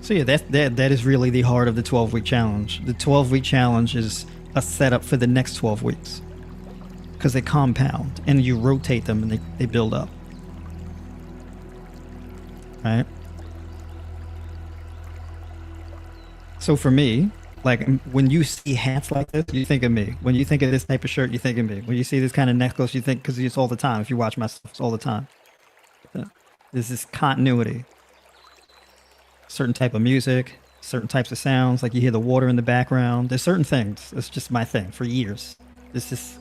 So yeah, that is really the heart of the 12-week challenge. The 12-week challenge is a setup for the next 12 weeks. Because they compound and you rotate them and they build up. Right? So for me, like when you see hats like this, you think of me. When you think of this type of shirt, you think of me. When you see this kind of necklace, you think, because it's all the time. If you watch my stuff, it's all the time. There's this continuity. Certain type of music, certain types of sounds, like you hear the water in the background. There's certain things. It's just my thing for years. It's just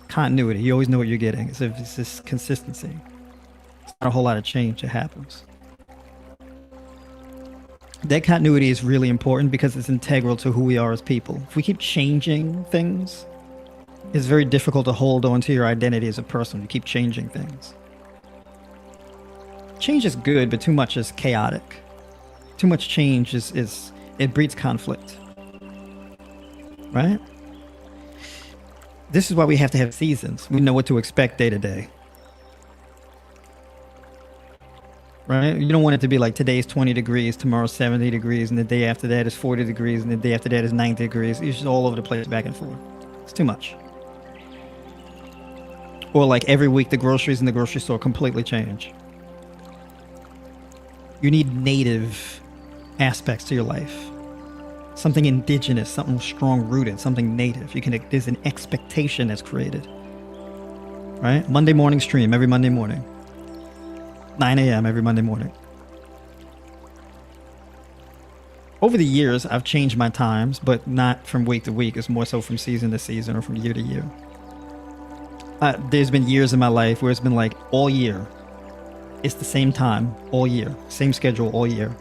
continuity. You always know what you're getting. It's this consistency. It's not a whole lot of change that happens. That continuity is really important because it's integral to who we are as people. If we keep changing things, it's very difficult to hold on to your identity as a person. You keep changing things. Change is good, but too much is chaotic. Too much change it breeds conflict. Right? This is why we have to have seasons. We know what to expect day to day. Right? You don't want it to be like today's 20 degrees, tomorrow's 70 degrees, and the day after that is 40 degrees, and the day after that is 90 degrees. It's just all over the place, back and forth. It's too much. Or like every week the groceries in the grocery store completely change. You need native aspects to your life. Something indigenous, something strong rooted, something native. There's an expectation that's created. Right? Monday morning stream every Monday morning. 9 a.m. every Monday morning. Over the years, I've changed my times, but not from week to week. It's more so from season to season or from year to year. There's been years in my life where it's been like all year. It's the same time all year. Same schedule all year.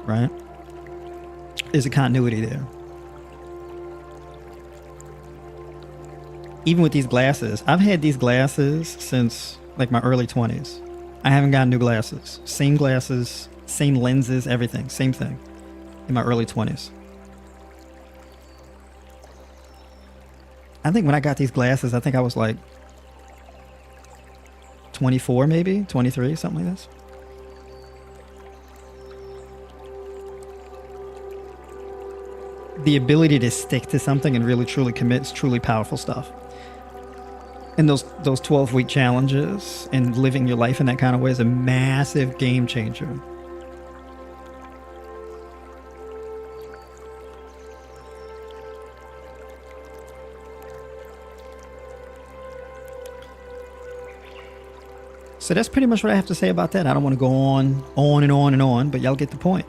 Right? There's a continuity there. Even with these glasses, I've had these glasses since like my early 20s. I haven't gotten new glasses. Same glasses, same lenses, everything. Same thing in my early 20s. I think when I got these glasses, I think I was like 24 maybe, 23, something like this. The ability to stick to something and really truly commit is truly powerful stuff. And those 12-week challenges and living your life in that kind of way is a massive game changer. So that's pretty much what I have to say about that. I don't want to go on and on and on, but y'all get the point.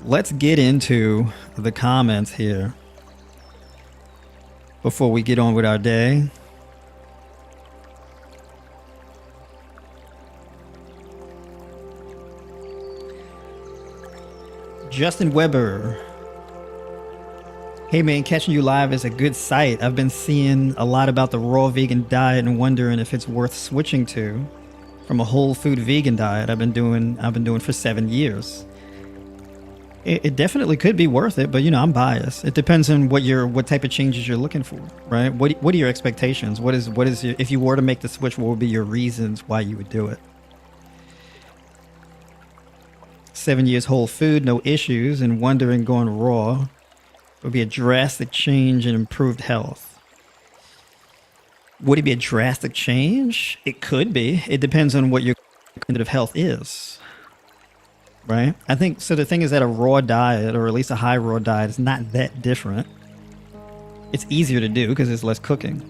Let's get into the comments here before we get on with our day. Justin Weber. Hey man, catching you live is a good sight. I've been seeing a lot about the raw vegan diet and wondering if it's worth switching to from a whole food vegan diet I've been doing for 7 years. It definitely could be worth it, but I'm biased. It depends on what type of changes you're looking for, right? What are your expectations? What is your, if you were to make the switch, what would be your reasons why you would do it? 7 years whole food, no issues, and wondering going raw would be a drastic change and improved health. Would it be a drastic change? It could be. It depends on what your kind of health is, right? I think so. The thing is that a raw diet, or at least a high raw diet, is not that different. It's easier to do because there's less cooking.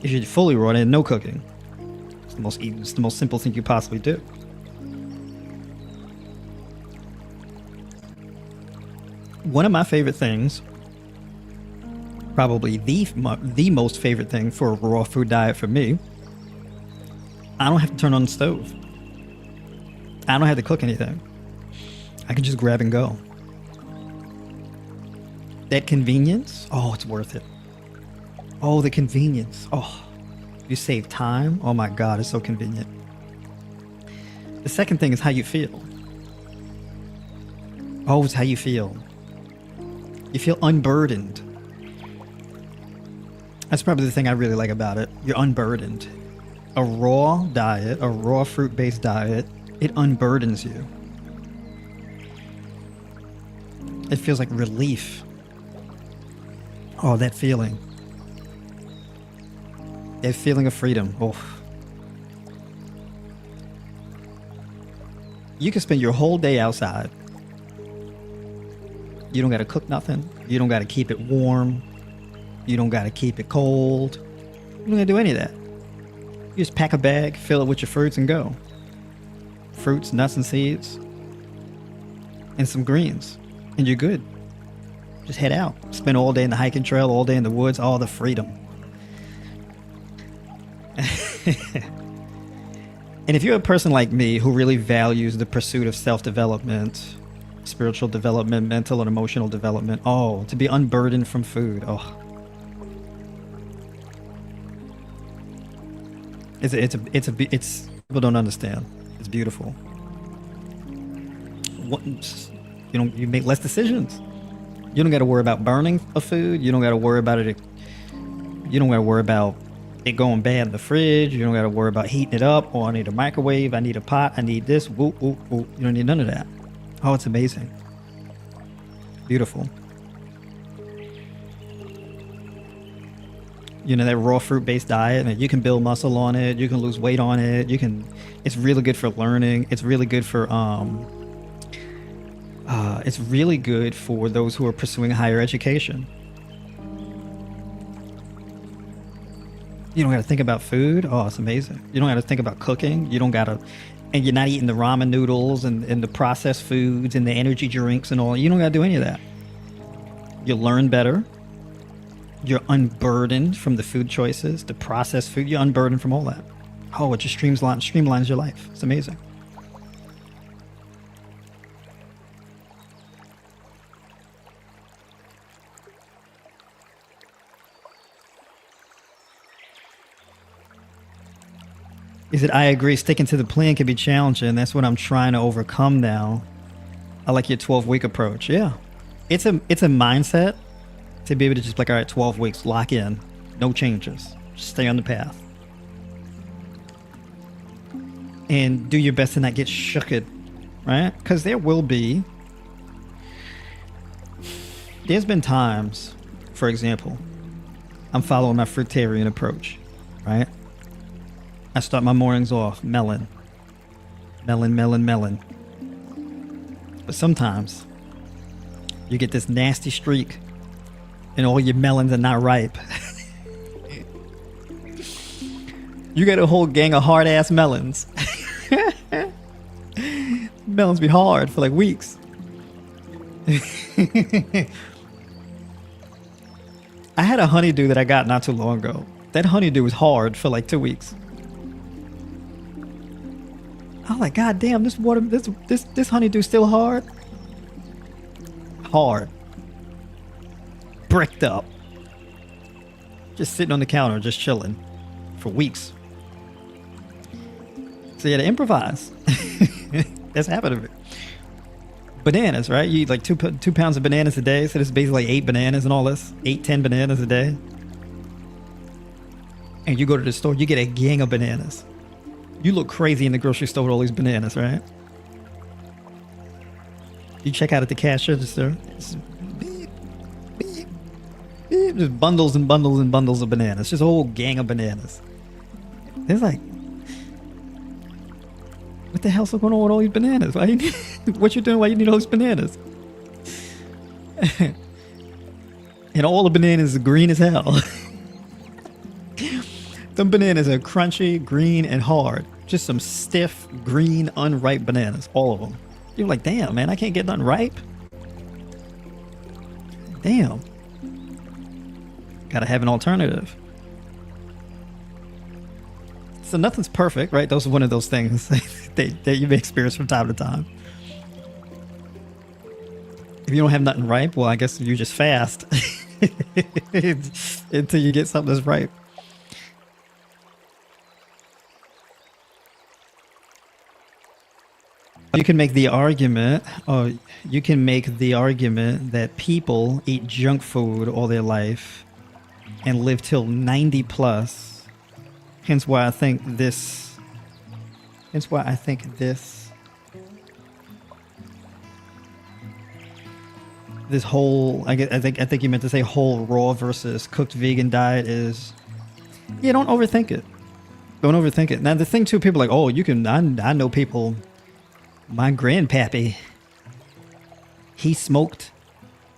If you're fully raw, then no cooking. It's the most simple thing you possibly do. One of my favorite things, probably the most favorite thing for a raw food diet for me, I don't have to turn on the stove. I don't have to cook anything. I can just grab and go. That convenience, oh, it's worth it. Oh, the convenience. Oh, you save time. Oh my God, it's so convenient. The second thing is how you feel. Oh, it's how you feel. You feel unburdened. That's probably the thing I really like about it. You're unburdened. A raw diet, a raw fruit-based diet, it unburdens you. It feels like relief. Oh, that feeling. That feeling of freedom. Oh. You can spend your whole day outside. You don't got to cook nothing. You don't got to keep it warm. You don't got to keep it cold. You don't got to do any of that. You just pack a bag, fill it with your fruits, and go. Fruits, nuts, and seeds. And some greens. And you're good. Just head out. Spend all day in the hiking trail, all day in the woods, all the freedom. And if you're a person like me who really values the pursuit of self-development, spiritual development, mental and emotional development, oh, to be unburdened from food, oh. It's people don't understand. It's beautiful. You make less decisions. You don't got to worry about burning a food. You don't got to worry about it. You don't got to worry about it going bad in the fridge. You don't got to worry about heating it up. Oh, I need a microwave. I need a pot. I need this. Whoop, whoop, whoop. You don't need none of that. Oh, it's amazing. Beautiful. That raw fruit-based diet, and you can build muscle on it. You can lose weight on it. It's really good for learning. It's really good for it's really good for those who are pursuing higher education. You don't got to think about food. Oh, it's amazing. You don't got to think about cooking. You don't got to, and you're not eating the ramen noodles and the processed foods and the energy drinks and all. You don't got to do any of that. You learn better. You're unburdened from the food choices, the processed food. You're unburdened from all that. Oh, it just streamlines your life. It's amazing. Is it, I agree, sticking to the plan can be challenging. That's what I'm trying to overcome now. I like your 12-week approach. Yeah. It's a mindset to be able to just like, all right, 12 weeks, lock in, no changes, just stay on the path. And do your best to not get shooked, right? Because there's been times, for example, I'm following my fruitarian approach, right? I start my mornings off melon. But sometimes you get this nasty streak and all your melons are not ripe. You got a whole gang of hard ass melons. Melons be hard for like weeks. I had a honeydew that I got not too long ago. That honeydew was hard for like 2 weeks. I'm like, God damn, this honeydew's still hard. Hard. Bricked up. Just sitting on the counter, just chilling for weeks. So you had to improvise. That's happened to me. Bananas, right? You eat like 2 pounds of bananas a day. So this is basically 8 bananas and all this. 10 bananas a day. And you go to the store, you get a gang of bananas. You look crazy in the grocery store with all these bananas, right? You check out at the cash register. It's just bundles and bundles and bundles of bananas. Just a whole gang of bananas. It's like, what the hell's going on with all these bananas? Why you need, what you doing? Why you need all these bananas? And all the bananas are green as hell. Them bananas are crunchy, green, and hard. Just some stiff, green, unripe bananas. All of them. You're like, damn, man, I can't get nothing ripe. Damn. Gotta have an alternative. So nothing's perfect, right? Those are one of those things that you may experience from time to time. If you don't have nothing ripe, well, I guess you just fast until you get something that's ripe. You can make the argument, that people eat junk food all their life and live till 90 plus. Hence why I think this whole, I think you meant to say whole raw versus cooked vegan diet is, yeah, don't overthink it. Don't overthink it. Now the thing too, people are like, oh, I know people. My grandpappy, he smoked.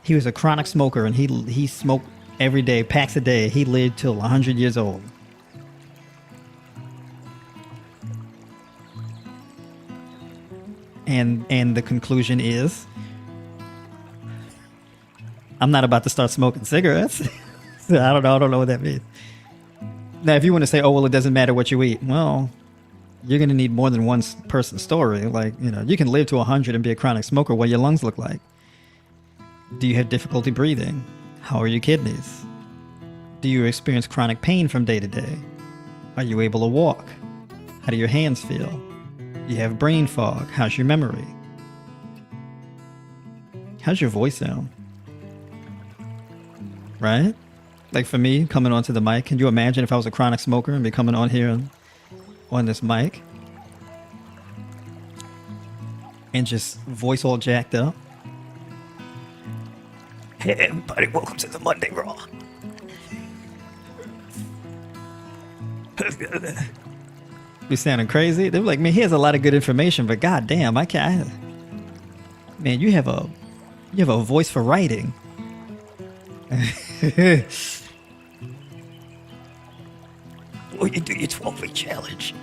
He was a chronic smoker, and he smoked every day, packs a day. He lived till 100 years old. And the conclusion is, I'm not about to start smoking cigarettes. So I don't know what that means. Now, if you want to say, oh, well, it doesn't matter what you eat. Well, you're going to need more than one person's story. Like, you can live to 100 and be a chronic smoker. What your lungs look like? Do you have difficulty breathing? How are your kidneys? Do you experience chronic pain from day to day? Are you able to walk? How do your hands feel? Do you have brain fog? How's your memory? How's your voice sound? Right? Like for me, coming onto the mic, can you imagine if I was a chronic smoker and be coming on here on this mic and just voice all jacked up? Hey everybody, welcome to the Monday Raw. Be sounding crazy. They were like, man, he has a lot of good information, but goddamn, I can't. Man, you have a voice for writing. Or you do your 12-week challenge.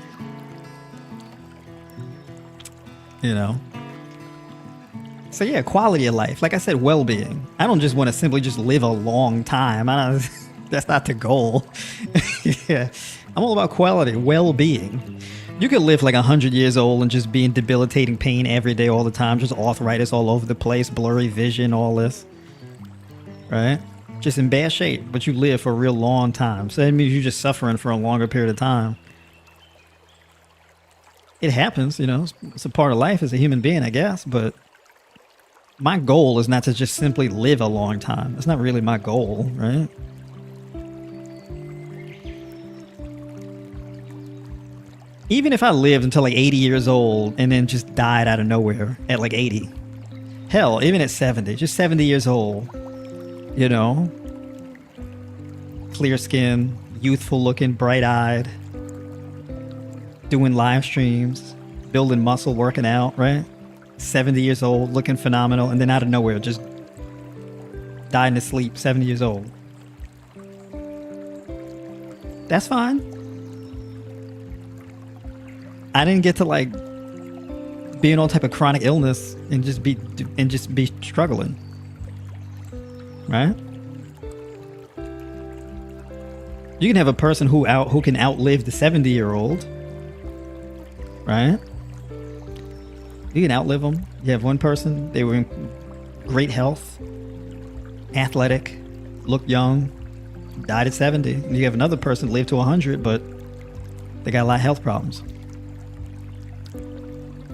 So yeah, quality of life. Like I said, well-being. I don't just want to simply just live a long time. That's not the goal. Yeah, I'm all about quality, well-being. You could live like 100 years old and just be in debilitating pain every day, all the time, just arthritis all over the place, blurry vision, all this, right? Just in bad shape, but you live for a real long time. So that means you're just suffering for a longer period of time. It happens, it's a part of life as a human being, I guess, but my goal is not to just simply live a long time. That's not really my goal, right? Even if I lived until like 80 years old and then just died out of nowhere at like 80. Hell, even at 70, just 70 years old, clear skin, youthful looking, bright eyed, doing live streams, building muscle, working out, right? 70 years old, looking phenomenal, and then out of nowhere, just died in his sleep, 70 years old. That's fine. I didn't get to like be in all type of chronic illness and just be struggling, right? You can have a person who can outlive the 70-year-old, right? You can outlive them. You have one person, they were in great health, athletic, looked young, died at 70. And you have another person lived to 100, but they got a lot of health problems.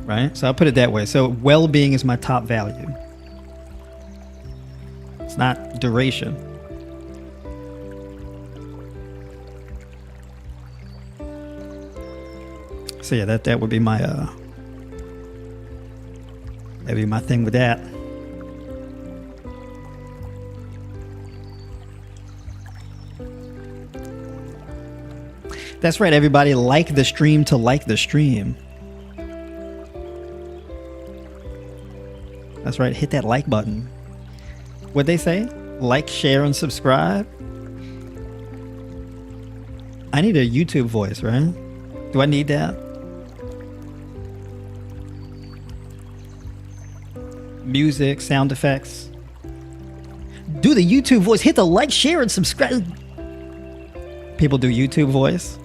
Right? So I'll put it that way. So well-being is my top value. It's not duration. So yeah, that would be my that'd be my thing with that. That's right, everybody. Like the stream to like the stream. That's right. Hit that like button. What'd they say? Like, share, and subscribe. I need a YouTube voice, right? Do I need that? Music, sound effects. Do the YouTube voice. Hit the like, share, and subscribe. People do YouTube voice.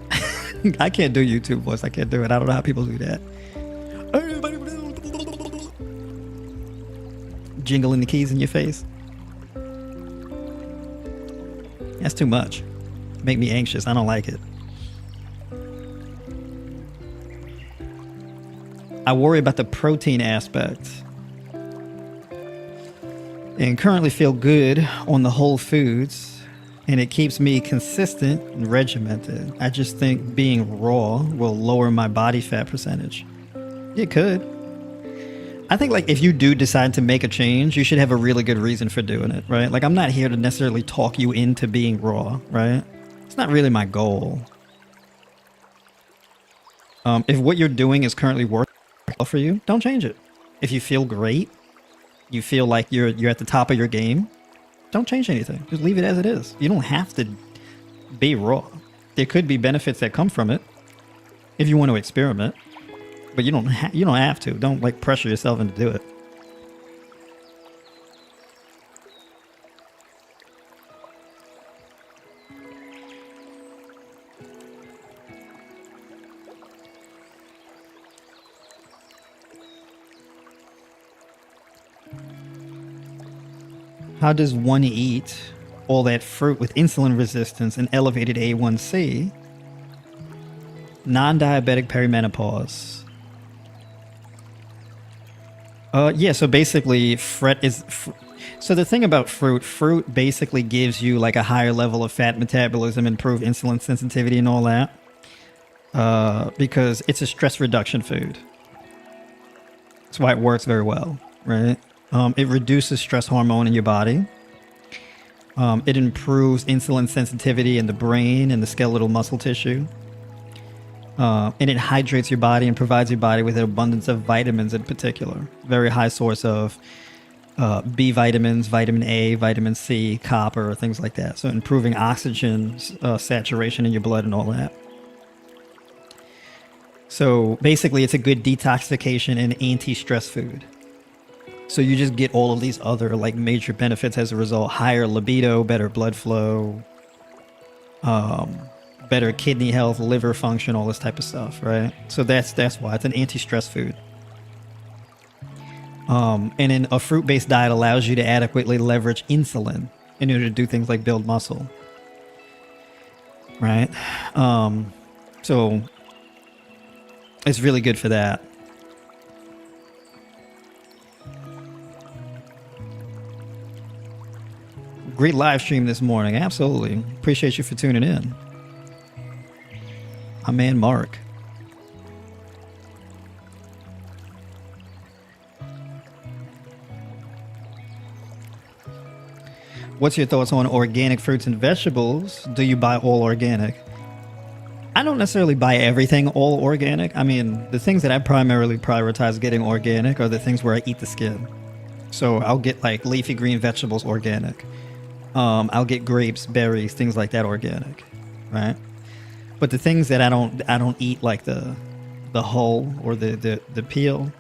I can't do YouTube voice. I can't do it. I don't know how people do that. Jingling the keys in your face. That's too much. Make me anxious. I don't like it. I worry about the protein aspect. And currently feel good on the whole foods. And it keeps me consistent and regimented. I just think being raw will lower my body fat percentage. It could. I think like if you do decide to make a change, you should have a really good reason for doing it, right? Like I'm not here to necessarily talk you into being raw, right? It's not really my goal. If what you're doing is currently working for you, don't change it. If you feel great, you feel like you're at the top of your game, don't change anything. Just leave it as it is. You don't have to be raw. There could be benefits that come from it if you want to experiment. But you don't have to. Don't like pressure yourself into do it. How does one eat all that fruit with insulin resistance and elevated A1C? Non-diabetic perimenopause. Yeah, so basically so the thing about fruit basically gives you like a higher level of fat metabolism, improved insulin sensitivity and all that. Because it's a stress reduction food. That's why it works very well, right? It reduces stress hormone in your body. It improves insulin sensitivity in the brain and the skeletal muscle tissue. And it hydrates your body and provides your body with an abundance of vitamins in particular. Very high source of B vitamins, vitamin A, vitamin C, copper, things like that. So improving oxygen saturation in your blood and all that. So basically it's a good detoxification and anti-stress food. So you just get all of these other like major benefits as a result. Higher libido, better blood flow, better kidney health, liver function, all this type of stuff, right? So that's why it's an anti-stress food. And then a fruit-based diet allows you to adequately leverage insulin in order to do things like build muscle, right? So it's really good for that. Great live stream this morning. Absolutely. Appreciate you for tuning in. My man, Mark. What's your thoughts on organic fruits and vegetables? Do you buy all organic? I don't necessarily buy everything all organic. I mean, the things that I primarily prioritize getting organic are the things where I eat the skin. So I'll get like leafy green vegetables organic. I'll get grapes, berries, things like that organic, right? But the things that I don't eat, like the hull or the peel,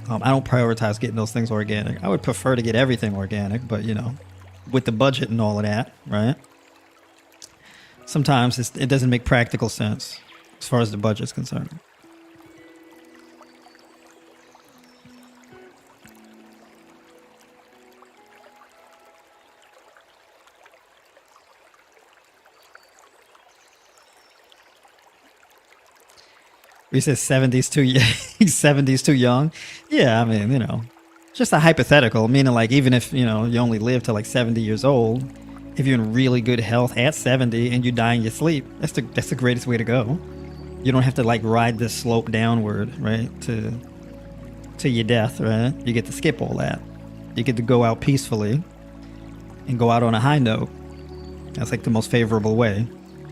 I don't prioritize getting those things organic. I would prefer to get everything organic, but you know, with the budget and all of that, right? Sometimes it doesn't make practical sense as far as the budget's concerned. We said 70's too 70's too young. Yeah, I mean, just a hypothetical, meaning like even if, you only live to like 70 years old, if you're in really good health at 70 and you die in your sleep, that's the greatest way to go. You don't have to like ride this slope downward, right? To your death, right? You get to skip all that. You get to go out peacefully and go out on a high note. That's like the most favorable way.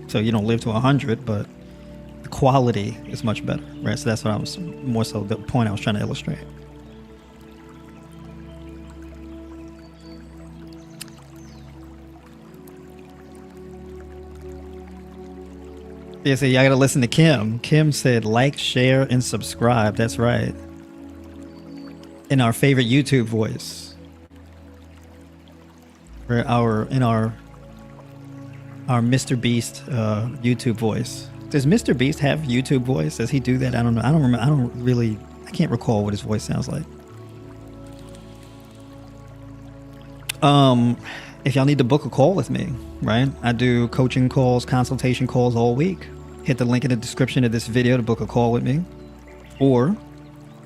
So you don't live to 100, but the quality is much better, right? So that's what I was more so the point I was trying to illustrate. Yeah, so y'all gotta listen to Kim. Kim said like, share, and subscribe. That's right. In our favorite YouTube voice. In our Mr. Beast YouTube voice. Does Mr. Beast have YouTube voice? Does he do that? I don't know. I don't remember. I can't recall what his voice sounds like. If y'all need to book a call with me, right? I do coaching calls, consultation calls all week. Hit the link in the description of this video to book a call with me. Or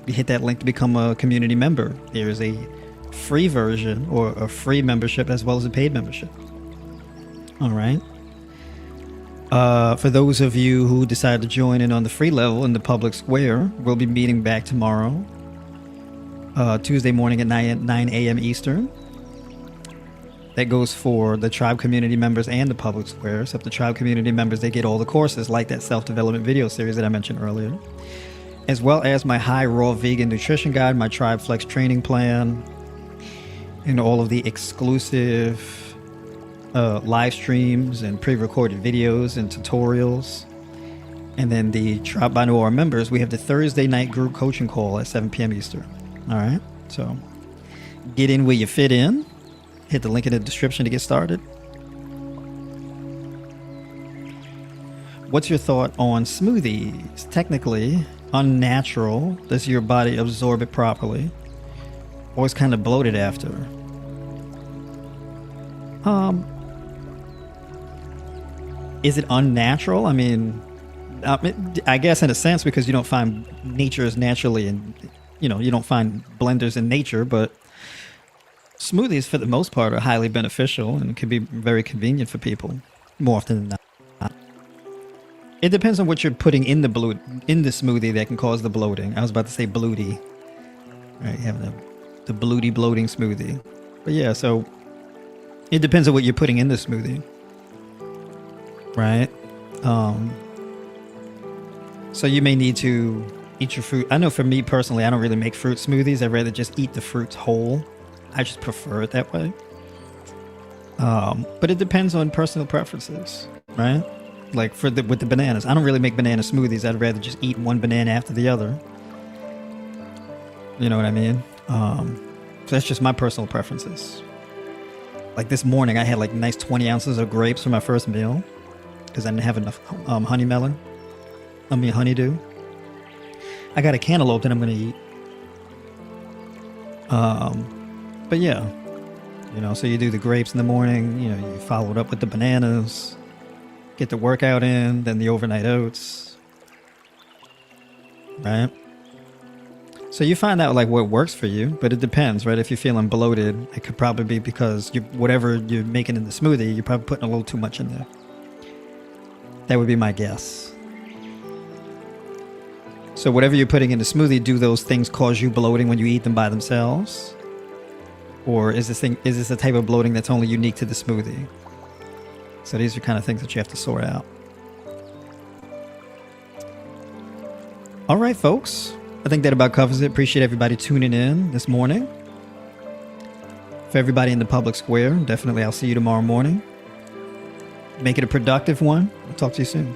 you hit that link to become a community member. There is a free version or a free membership as well as a paid membership. All right. For those of you who decide to join in on the free level in the public square, we'll be meeting back tomorrow, Tuesday morning at 9 a.m. Eastern. That goes for the tribe community members and the public square. Except the tribe community members, they get all the courses like that self-development video series that I mentioned earlier, as well as my high raw vegan nutrition guide, my Tribe Flex training plan, and all of the exclusive live streams and pre-recorded videos and tutorials. And then the Tribe by Noir members, we have the Thursday night group coaching call at 7 p.m. Eastern. All right, so get in where you fit in. Hit the link in the description to get started. What's your thought on smoothies? Technically unnatural. Does your body absorb it properly? Or it's kind of bloated after? Is it unnatural? I mean, I guess in a sense, because you don't find nature is naturally, and you don't find blenders in nature, but smoothies for the most part are highly beneficial and can be very convenient for people more often than not. It depends on what you're putting in the smoothie that can cause the bloating. I was about to say blooty. Right, having the blooty bloating smoothie. But yeah, so it depends on what you're putting in the smoothie. Right? So you may need to eat your fruit. I know for me personally, I don't really make fruit smoothies. I'd rather just eat the fruits whole. I just prefer it that way. But it depends on personal preferences, right? Like with the bananas, I don't really make banana smoothies. I'd rather just eat one banana after the other. You know what I mean? So that's just my personal preferences. Like this morning, I had like nice 20 ounces of grapes for my first meal because I didn't have enough honeydew. I got a cantaloupe that I'm gonna eat. But yeah, so you do the grapes in the morning, you follow it up with the bananas, get the workout in, then the overnight oats, right? So you find out like what works for you, but it depends, right? If you're feeling bloated, it could probably be because whatever you're making in the smoothie, you're probably putting a little too much in there. That would be my guess. So whatever you're putting in the smoothie, do those things cause you bloating when you eat them by themselves? Or is this a type of bloating that's only unique to the smoothie? So these are kind of things that you have to sort out. All right, folks. I think that about covers it. Appreciate everybody tuning in this morning. For everybody in the public square, definitely I'll see you tomorrow morning. Make it a productive one. I'll talk to you soon.